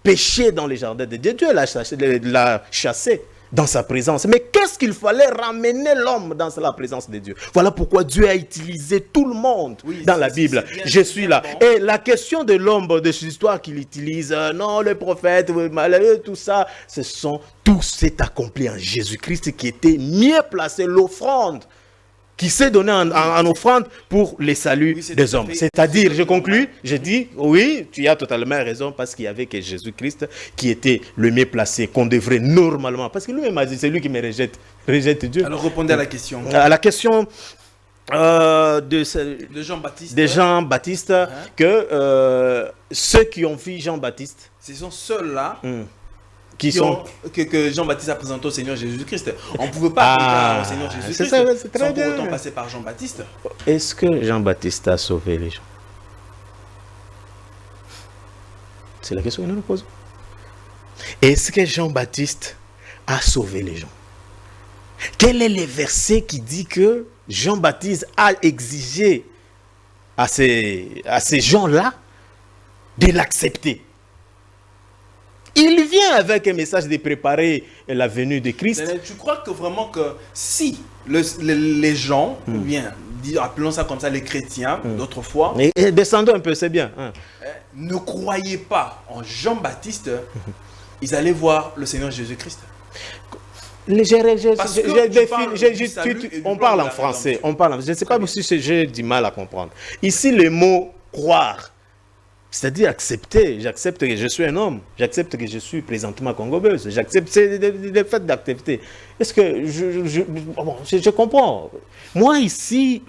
pécher dans le jardin de Dieu, Dieu l'a chassé dans sa présence. Mais qu'est-ce qu'il fallait ramener l'homme dans la présence de Dieu? Voilà pourquoi Dieu a utilisé tout le monde dans la Bible. Je suis là. Bon. Et la question de l'ombre, de cette histoire qu'il utilise, non, le prophète, tout ça, tout s'est accompli en Jésus-Christ qui était mieux placé, l'offrande qui s'est donné en offrande pour les saluts Oui, c'est des tout à hommes. fait- C'est-à-dire, je conclus, je dis, oui, tu as totalement raison, parce qu'il y avait que Jésus-Christ qui était le mieux placé, qu'on devrait normalement, parce que lui-même a dit, c'est lui qui me rejette Dieu. Alors répondez à la question À la question de Jean-Baptiste. de Jean-Baptiste, que ceux qui ont vu Jean-Baptiste, Ce sont ceux-là qui sont... que Jean-Baptiste a présenté au Seigneur Jésus-Christ. On ne pouvait pas Ah, arriver au Seigneur c'est Jésus-Christ ça, c'est très sans pour bien. autant passer par Jean-Baptiste. Est-ce que Jean-Baptiste a sauvé les gens? C'est la question que nous nous posons. Est-ce que Jean-Baptiste a sauvé les gens? Quel est le verset qui dit que Jean-Baptiste a exigé à ces gens-là de l'accepter? Il vient avec un message de préparer la venue de Christ. Tu crois que vraiment que si les gens, ou bien appelons ça comme ça les chrétiens d'autrefois, Et descendons un peu, c'est bien. Hein. ne croyaient pas en Jean-Baptiste, ils allaient voir le Seigneur Jésus-Christ. Parce que tu parles du salut et du On plan parle de en la français. rédemption. On parle. Je ne sais pas si j'ai du mal à comprendre. Ici, le mot croire, c'est-à-dire accepter. J'accepte que je suis un homme. J'accepte que je suis présentement congobeuse. J'accepte. C'est le fait d'accepter. Est-ce que je comprends? Moi, ici,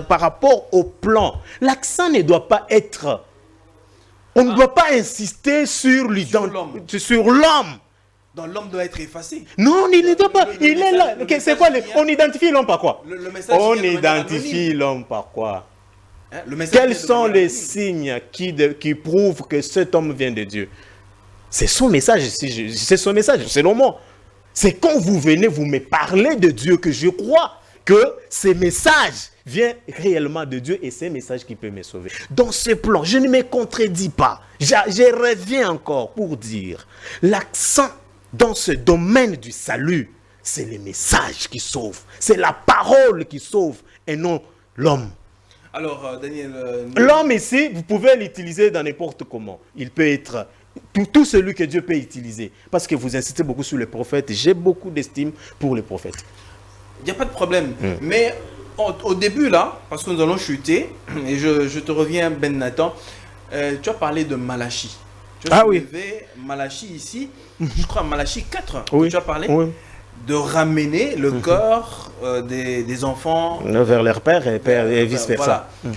par rapport au plan, l'accent ne doit pas être. On ne doit pas insister sur l'identité, sur l'homme. Donc l'homme doit être effacé. Non, il ne doit pas. le Il est message- là. le C'est message quoi vient- On identifie l'homme par quoi? Le message On vient de manière identifie anonyme. l'homme par quoi? Hein, le message Quels vient de sont manière les anonyme. signes qui prouvent que cet homme vient de Dieu? C'est son message, c'est son message, selon moi. C'est quand vous venez, vous me parlez de Dieu que je crois que ce message vient réellement de Dieu et c'est un message qui peut me sauver. Dans ce plan, je ne me contredis pas. Je reviens encore pour dire, l'accent dans ce domaine du salut, c'est le message qui sauve. C'est la parole qui sauve et non l'homme. Alors, Daniel, L'homme ici, vous pouvez l'utiliser dans n'importe comment. Il peut être tout celui que Dieu peut utiliser. Parce que vous insistez beaucoup sur les prophètes. J'ai beaucoup d'estime pour les prophètes. il n'y a pas de problème. Mais au début, là, parce que nous allons chuter, et je te reviens, Ben Nathan, tu as parlé de Malachie. Tu as Ah oui. soulevé Malachie ici, je crois Malachie 4, Oui. tu as parlé Oui. de ramener le cœur des enfants Vers leur père et vice-versa. Voilà.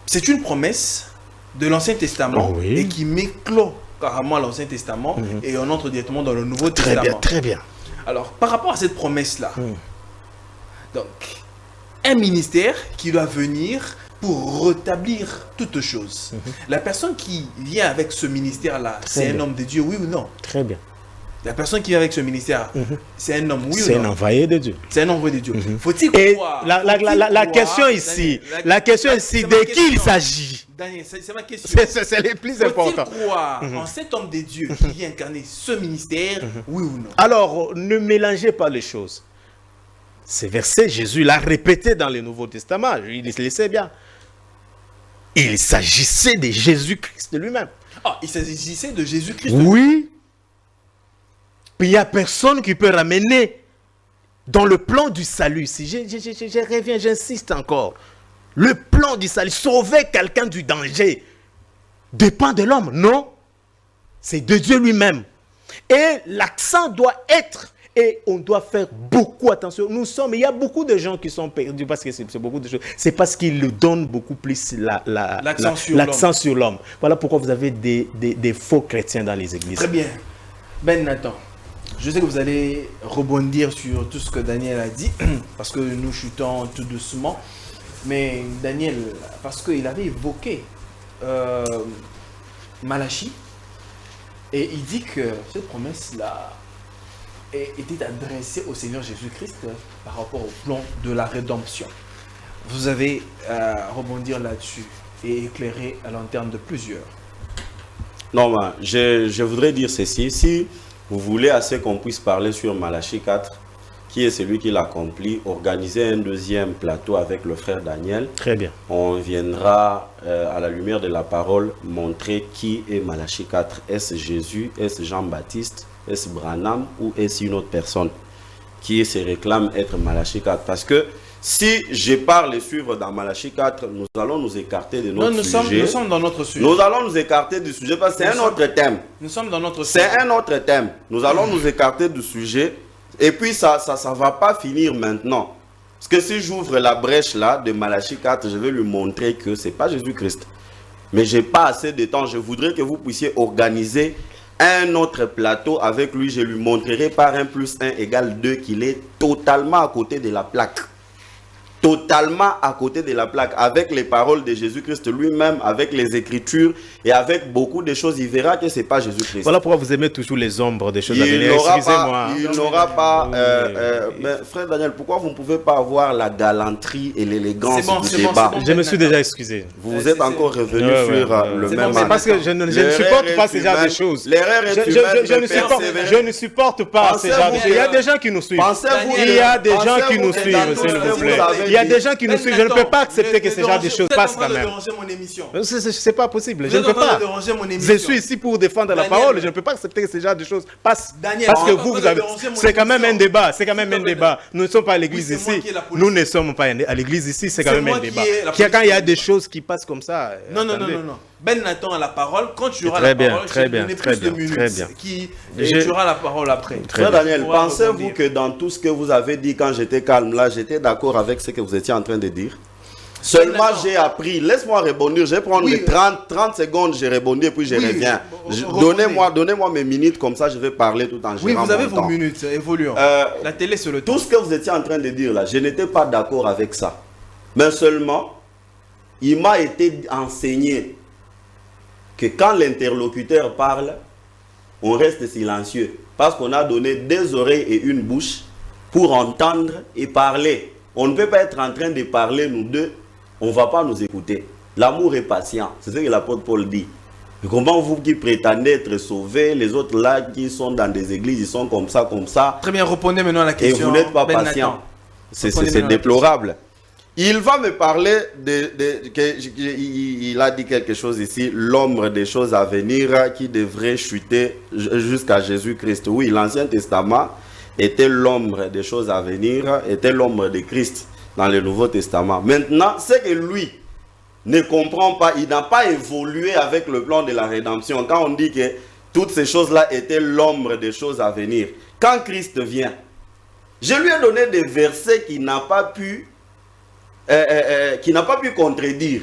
C'est une promesse de l'Ancien Testament Oui. et qui met clos carrément à l'Ancien Testament et on entre directement dans le Nouveau Très Testament. bien, très bien. Alors, par rapport à cette promesse-là, donc, un ministère qui doit venir pour rétablir toute chose. La personne qui vient avec ce ministère-là, c'est un bien. homme de Dieu, oui ou non? Très bien. La personne qui vient avec ce ministère, c'est un homme, oui C'est ou un non? envoyé de Dieu. C'est un envoyé de Dieu. Faut-il Et croire? la Faut-il question croire? ici, Daniel, la question ici, c'est ma de qui il question. s'agit? Daniel, c'est ma question. C'est le plus Faut-il important. croire en cet homme de Dieu qui vient incarner ce ministère, oui ou non? Alors, ne mélangez pas les choses. Ces versets, Jésus l'a répété dans le Nouveau Testament. Il le sait bien. Il s'agissait de Jésus-Christ lui-même. Ah, il s'agissait de Jésus-Christ. Oui. Puis il n'y a personne qui peut ramener dans le plan du salut. Si je reviens, j'insiste encore. Le plan du salut, sauver quelqu'un du danger, dépend de l'homme. Non. C'est de Dieu lui-même. Et l'accent doit être, et on doit faire beaucoup attention. Il y a beaucoup de gens qui sont perdus parce que c'est beaucoup de choses. C'est parce qu'ils le donnent beaucoup plus l'accent sur l'homme. Voilà pourquoi vous avez des faux chrétiens dans les églises. Très bien. Ben Nathan, je sais que vous allez rebondir sur tout ce que Daniel a dit, parce que nous chutons tout doucement. Mais Daniel, parce qu'il avait évoqué Malachie, et il dit que cette promesse-là était adressée au Seigneur Jésus-Christ par rapport au plan de la rédemption. Vous avez rebondir là-dessus et éclairer à l'interne de plusieurs. Non, mais je voudrais dire ceci. Si vous voulez assez qu'on puisse parler sur Malachie 4, qui est celui qui l'accomplit, organiser un deuxième plateau avec le frère Daniel. Très bien. On viendra à la lumière de la parole montrer qui est Malachie 4. Est-ce Jésus? Est-ce Jean-Baptiste? Est-ce Branham? Ou est-ce une autre personne qui se réclame être Malachie 4. Parce que si je parle et suivre dans Malachie 4, nous allons nous écarter de notre sujet. Nous sommes dans notre sujet. Nous allons nous écarter du sujet parce que c'est un autre thème. Nous sommes dans notre sujet. C'est un autre thème. Nous allons nous écarter du sujet. Et puis ça va pas finir maintenant. Parce que si j'ouvre la brèche là de Malachie 4, je vais lui montrer que c'est pas Jésus-Christ. Mais j'ai pas assez de temps. Je voudrais que vous puissiez organiser un autre plateau avec lui. Je lui montrerai par 1 + 1 = 2 qu'il est totalement à côté de la plaque. Totalement à côté de la plaque, avec les paroles de Jésus-Christ lui-même, avec les Écritures et avec beaucoup de choses, il verra que c'est pas Jésus-Christ. Voilà pourquoi vous aimez toujours les ombres des choses à Il venir. Excusez-moi. n'aura pas. Oui. Mais frère Daniel, pourquoi vous ne pouvez pas avoir la galanterie et l'élégance du débat? Je me suis déjà excusé. Vous êtes encore revenu Ouais, sur ouais. le C'est même bon, c'est parce que je ne supporte pas ce genre de choses. L'erreur est humaine. Je ne supporte pas ce genre de choses. Il y a des gens qui nous suivent. Il y a des gens qui nous suivent, s'il vous plaît. Il y a des gens qui nous suivent. Je ne peux pas accepter que ce genre de choses passent quand même. C'est pas possible. Je ne peux pas. Je suis ici pour défendre la parole. Je ne peux pas accepter que ce genre de choses passent. Parce que vous avez. C'est quand même un débat. C'est quand même un débat. Nous ne sommes pas à l'église ici. Nous ne sommes pas à l'église ici. C'est quand même un débat. Quand il y a des choses qui passent comme ça. Non. Ben Nathan a la parole. Quand tu auras Très la bien, parole, très je vais bien, donner très plus de bien, minutes. très bien. Et tu auras la parole après. Frère Daniel, On va pensez-vous rebondir. que dans tout ce que vous avez dit quand j'étais calme là, j'étais d'accord avec ce que vous étiez en train de dire? Seulement j'ai appris, laisse-moi rebondir, je vais prendre les 30 secondes, je rebondis et puis je reviens. Donnez-moi mes minutes, comme ça je vais parler tout en gérant Oui, vous avez mon vos temps. minutes, évoluons. La télé, c'est le temps. Tout ce que vous étiez en train de dire là, je n'étais pas d'accord avec ça. Mais seulement, il m'a été enseigné que quand l'interlocuteur parle, on reste silencieux. Parce qu'on a donné 2 oreilles et 1 bouche pour entendre et parler. On ne peut pas être en train de parler, nous deux, on ne va pas nous écouter. L'amour est patient, c'est ce que l'apôtre Paul dit. Et comment vous qui prétendez être sauvés, les autres là qui sont dans des églises, ils sont comme ça. Très bien, répondez maintenant à la Et question. vous n'êtes pas Ben patient. Nathan. C'est déplorable. Il va me parler il a dit quelque chose ici, l'ombre des choses à venir qui devrait chuter jusqu'à Jésus-Christ. Oui, l'Ancien Testament était l'ombre des choses à venir, était l'ombre de Christ dans le Nouveau Testament. Maintenant, c'est que lui ne comprend pas, il n'a pas évolué avec le plan de la rédemption. Quand on dit que toutes ces choses-là étaient l'ombre des choses à venir, quand Christ vient, je lui ai donné des versets qu'il n'a pas pu contredire.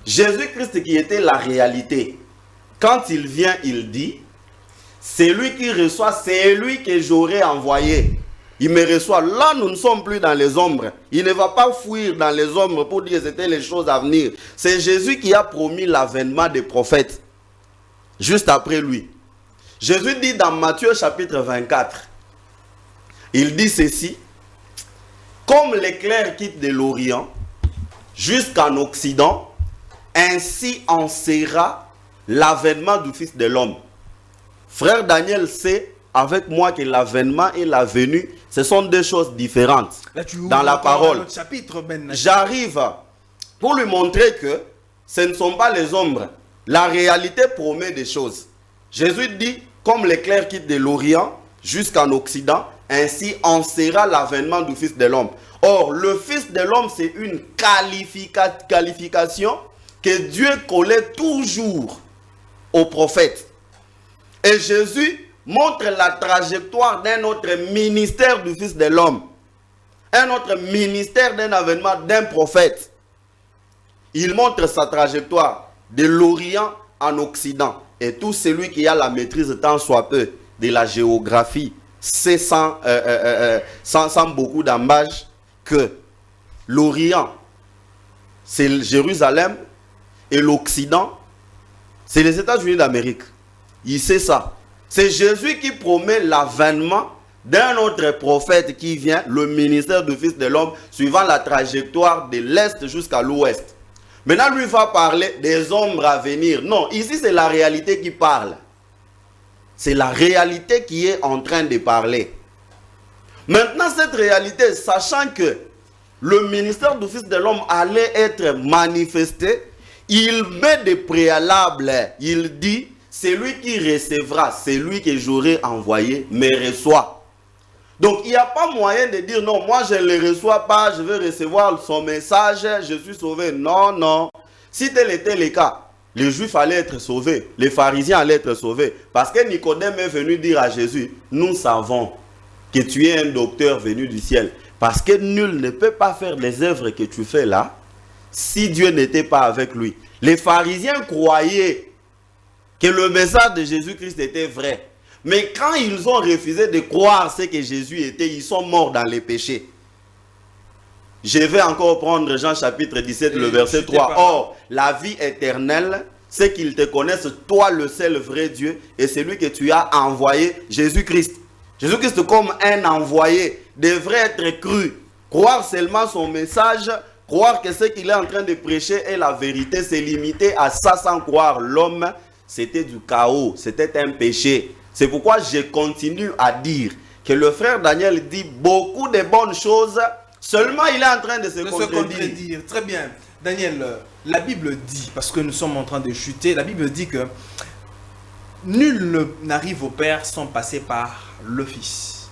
Jésus-Christ qui était la réalité. Quand il vient, il dit, c'est lui qui reçoit, c'est lui que j'aurais envoyé. Il me reçoit. Là, nous ne sommes plus dans les ombres. Il ne va pas fuir dans les ombres pour dire que c'était les choses à venir. C'est Jésus qui a promis l'avènement des prophètes. Juste après lui. Jésus dit dans Matthieu chapitre 24, il dit ceci, comme l'éclair quitte de l'Orient jusqu'en Occident, ainsi en sera l'avènement du Fils de l'homme. Frère Daniel sait avec moi que l'avènement et la venue, ce sont 2 choses différentes. Là, tu dans la parole. Chapitre, Ben Nathan. J'arrive pour lui montrer que ce ne sont pas les ombres. La réalité promet des choses. Jésus dit, comme l'éclair quitte de l'Orient jusqu'en Occident, ainsi en sera l'avènement du Fils de l'homme. Or, le Fils de l'homme, c'est une qualification que Dieu collait toujours aux prophètes. Et Jésus montre la trajectoire d'un autre ministère du Fils de l'homme. Un autre ministère d'un avènement d'un prophète. Il montre sa trajectoire de l'Orient en Occident. Et tout celui qui a la maîtrise tant soit peu de la géographie, c'est sans beaucoup d'embâche que l'Orient, c'est Jérusalem, et l'Occident, c'est les États-Unis d'Amérique. Il sait ça. C'est Jésus qui promet l'avènement d'un autre prophète qui vient, le ministère du Fils de l'homme, suivant la trajectoire de l'Est jusqu'à l'Ouest. Maintenant, lui va parler des ombres à venir. Non, ici c'est la réalité qui parle. C'est la réalité qui est en train de parler. Maintenant, cette réalité, sachant que le ministère du Fils de l'homme allait être manifesté, il met des préalables. Il dit, c'est lui qui recevra, c'est lui que j'aurai envoyé, me reçoit. Donc, il n'y a pas moyen de dire non, moi je ne le reçois pas, je vais recevoir son message, je suis sauvé. Non, non. Si tel était le cas, les Juifs allaient être sauvés, les pharisiens allaient être sauvés. Parce que Nicodème est venu dire à Jésus, nous savons que tu es un docteur venu du ciel. Parce que nul ne peut pas faire les œuvres que tu fais là, si Dieu n'était pas avec lui. Les pharisiens croyaient que le message de Jésus-Christ était vrai. Mais quand ils ont refusé de croire ce que Jésus était, ils sont morts dans les péchés. Je vais encore prendre Jean chapitre 17, le verset 3. Or, la vie éternelle, c'est qu'ils te connaissent, toi le seul vrai Dieu, et celui que tu as envoyé, Jésus-Christ. Jésus-Christ comme un envoyé devrait être cru. Croire seulement son message, croire que ce qu'il est en train de prêcher est la vérité, c'est limiter à ça sans croire l'homme, c'était du chaos, c'était un péché. C'est pourquoi je continue à dire que le frère Daniel dit beaucoup de bonnes choses, seulement il est en train de se contredire. Très bien. Daniel, la Bible dit, parce que nous sommes en train de chuter, la Bible dit que nul n'arrive au Père sans passer par le Fils.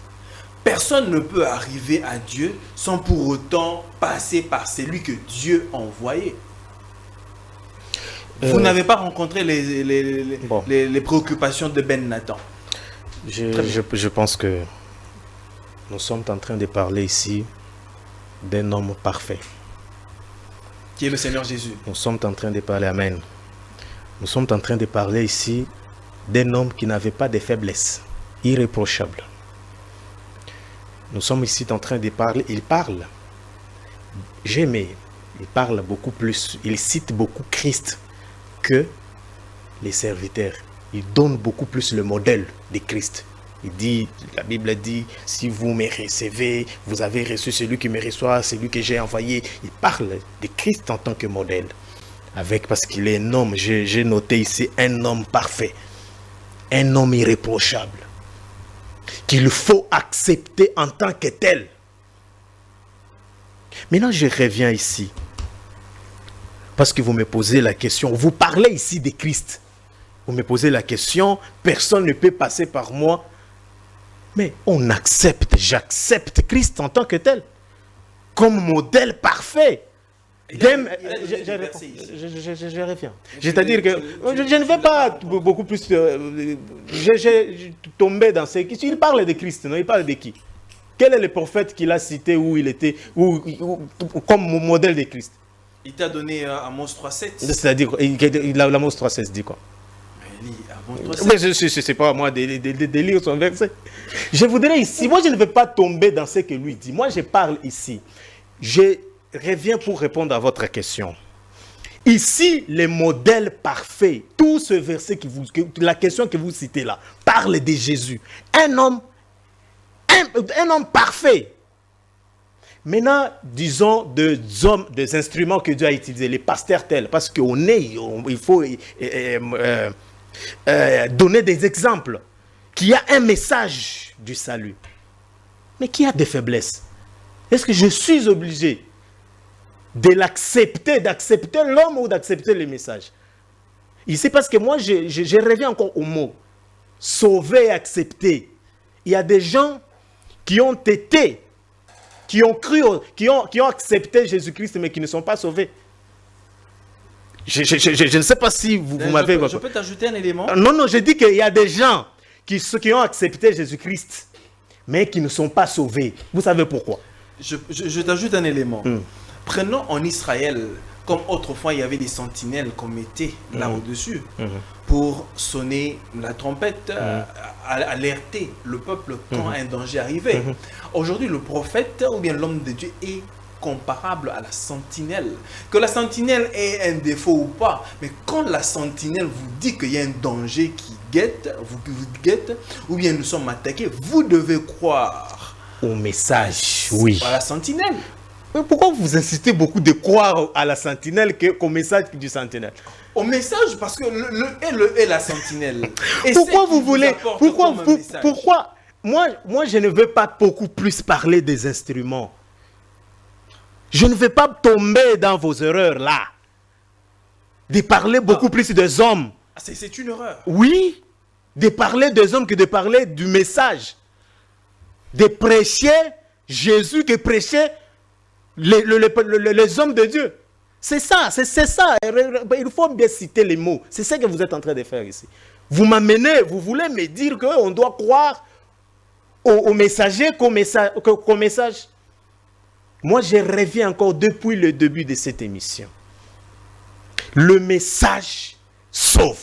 Personne ne peut arriver à Dieu sans pour autant passer par celui que Dieu a envoyé. Vous n'avez pas rencontré les préoccupations de Ben Nathan. Je pense que nous sommes en train de parler ici d'un homme parfait. Qui est le Seigneur Jésus. Nous sommes en train de parler, amen. Nous sommes en train de parler ici d'un homme qui n'avait pas de faiblesse, irréprochable. Nous sommes ici en train de parler, il parle. J'aimais, il parle beaucoup plus, il cite beaucoup Christ que les serviteurs. Il donne beaucoup plus le modèle de Christ. Il dit, la Bible dit, si vous me recevez, vous avez reçu celui qui me reçoit, celui que j'ai envoyé. Il parle de Christ en tant que modèle. Parce qu'il est un homme, j'ai noté ici, un homme parfait. Un homme irréprochable. Qu'il faut accepter en tant que tel. Maintenant, je reviens ici. Parce que vous me posez la question. Vous parlez ici de Christ. Vous me posez la question. Personne ne peut passer par moi. Mais on accepte, j'accepte Christ en tant que tel. Comme modèle parfait. Je reviens. C'est-à-dire que je ne vais pas beaucoup plus tomber dans ce... Il parle de Christ, non? Il parle de qui? Quel est le prophète qu'il a cité où il était comme modèle de Christ? Il t'a donné Amos 3.7. C'est-à-dire, Amos 3.7 dit quoi? Mais ce n'est pas à moi de lire son verset. Je voudrais ici, moi je ne veux pas tomber dans ce que lui dit. Moi je parle ici. Je reviens pour répondre à votre question. Ici, le modèle parfait, tout ce verset, la question que vous citez là, parle de Jésus. Un homme parfait. Maintenant, disons des instruments que Dieu a utilisés, les pasteurs tels, parce il faut donner des exemples, qui a un message du salut, mais qui a des faiblesses. Est-ce que je suis obligé de l'accepter, d'accepter l'homme ou d'accepter le message? Ici, parce que moi, je reviens encore au mot sauver et accepter. Il y a des gens qui ont été, qui ont cru, qui ont accepté Jésus-Christ, mais qui ne sont pas sauvés. Je ne sais pas si vous m'avez... Je peux t'ajouter un élément? Non, je dis qu'il y a des gens qui ont accepté Jésus-Christ, mais qui ne sont pas sauvés. Vous savez pourquoi? Je t'ajoute un élément. Prenons en Israël, comme autrefois il y avait des sentinelles qu'on mettait là au-dessus pour sonner la trompette, alerter le peuple quand un danger arrivait. Aujourd'hui, le prophète ou bien l'homme de Dieu est comparable à la sentinelle. Que la sentinelle ait un défaut ou pas, mais quand la sentinelle vous dit qu'il y a un danger qui vous guette, ou bien nous sommes attaqués, vous devez croire au message, oui. À la sentinelle. Mais pourquoi vous insistez beaucoup de croire à la sentinelle qu'au message du sentinelle? Au message, parce que le est la sentinelle. Et pourquoi vous voulez... Pourquoi moi, je ne veux pas beaucoup plus parler des instruments. Je ne veux pas tomber dans vos erreurs là. De parler beaucoup plus des hommes. C'est une erreur. Oui. De parler des hommes que de parler du message. de prêcher Jésus que prêchaient les hommes de Dieu. C'est ça, c'est ça. Il faut bien citer les mots. C'est ce que vous êtes en train de faire ici. Vous m'amenez, vous voulez me dire qu'on doit croire aux messagers qu'au message. Moi, je reviens encore depuis le début de cette émission. Le message sauve.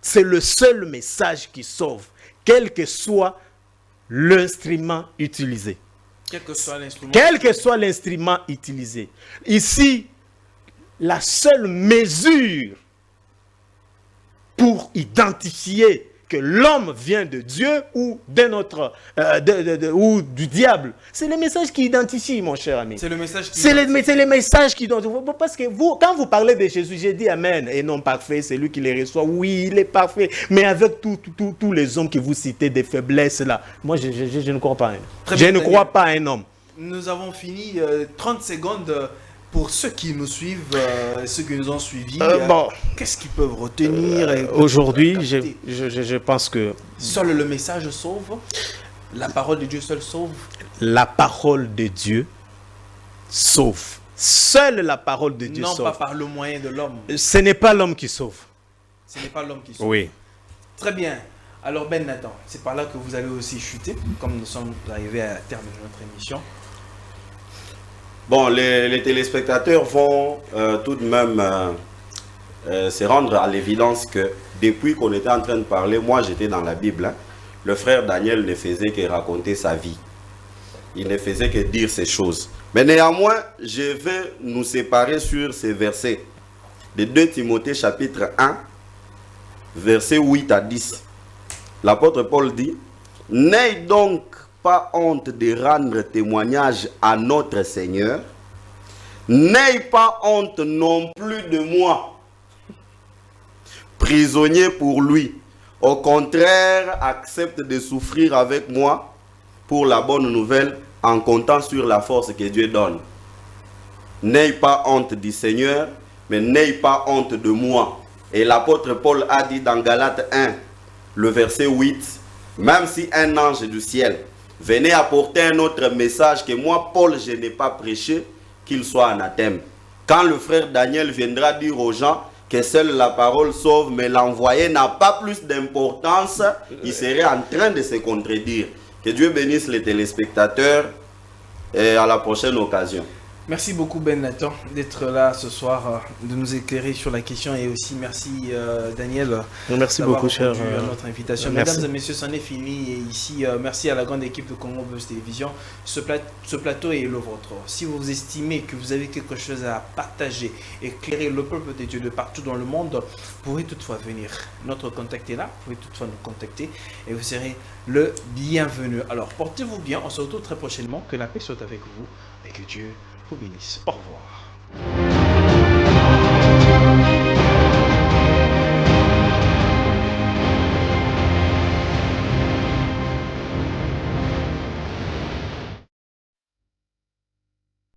C'est le seul message qui sauve, quel que soit l'instrument utilisé. Quel que soit l'instrument. Quel que soit l'instrument utilisé. Ici, la seule mesure pour identifier que l'homme vient de Dieu ou d'un autre, ou du diable, c'est le message qui identifie, mon cher ami. C'est le message qui C'est le message qui identifie. Parce que vous, quand vous parlez de Jésus, j'ai dit Amen, et non parfait, c'est lui qui les reçoit. Oui, il est parfait. Mais avec tous les hommes que vous citez, des faiblesses là, moi je ne crois pas à un homme. Je ne crois pas à un homme. Nous avons fini 30 secondes pour ceux qui nous suivent, ceux qui nous ont suivis. Bon. Qu'est-ce qu'ils peuvent retenir aujourd'hui, je pense que seul le message sauve. La parole de Dieu seule sauve. La parole de Dieu sauve. Seule la parole de Dieu sauve. Non sauve. pas par le moyen de l'homme. Ce n'est pas l'homme qui sauve. Ce n'est pas l'homme qui sauve. Oui. Très bien. Alors Ben Nathan, c'est par là que vous allez aussi chuter, comme nous sommes arrivés à terminer notre émission. Bon, les téléspectateurs vont tout de même se rendre à l'évidence que depuis qu'on était en train de parler, moi j'étais dans la Bible, hein, le frère Daniel ne faisait que raconter sa vie. Il ne faisait que dire ces choses. Mais néanmoins, je vais nous séparer sur ces versets. De 2 Timothée chapitre 1, versets 8 à 10. L'apôtre Paul dit, « N'ayez donc pas honte de rendre témoignage à notre Seigneur. N'ayez pas honte non plus de moi, prisonnier pour lui. Au contraire, accepte de souffrir avec moi pour la bonne nouvelle en comptant sur la force que Dieu donne. N'ayez pas honte du Seigneur, mais n'ayez pas honte de moi. » Et l'apôtre Paul a dit dans Galates 1, le verset 8, « Même si un ange du ciel venez apporter un autre message que moi, Paul, je n'ai pas prêché, qu'il soit anathème. » Quand le frère Daniel viendra dire aux gens que seule la parole sauve, mais l'envoyé n'a pas plus d'importance, il serait en train de se contredire. Que Dieu bénisse les téléspectateurs et à la prochaine occasion. Merci beaucoup Ben Nathan d'être là ce soir, de nous éclairer sur la question, et aussi merci Daniel. Merci beaucoup cher. À notre invitation. Mesdames et messieurs, c'en est fini et ici. Merci à la grande équipe de Congo Buzz Télévision. Ce plateau est le vôtre. Si vous estimez que vous avez quelque chose à partager, éclairer le peuple de Dieu de partout dans le monde, vous pouvez toutefois venir. Notre contact est là, vous pouvez toutefois nous contacter et vous serez le bienvenu. Alors portez-vous bien, on se retrouve très prochainement. Que la paix soit avec vous et que Dieu vous bénisse. Au revoir.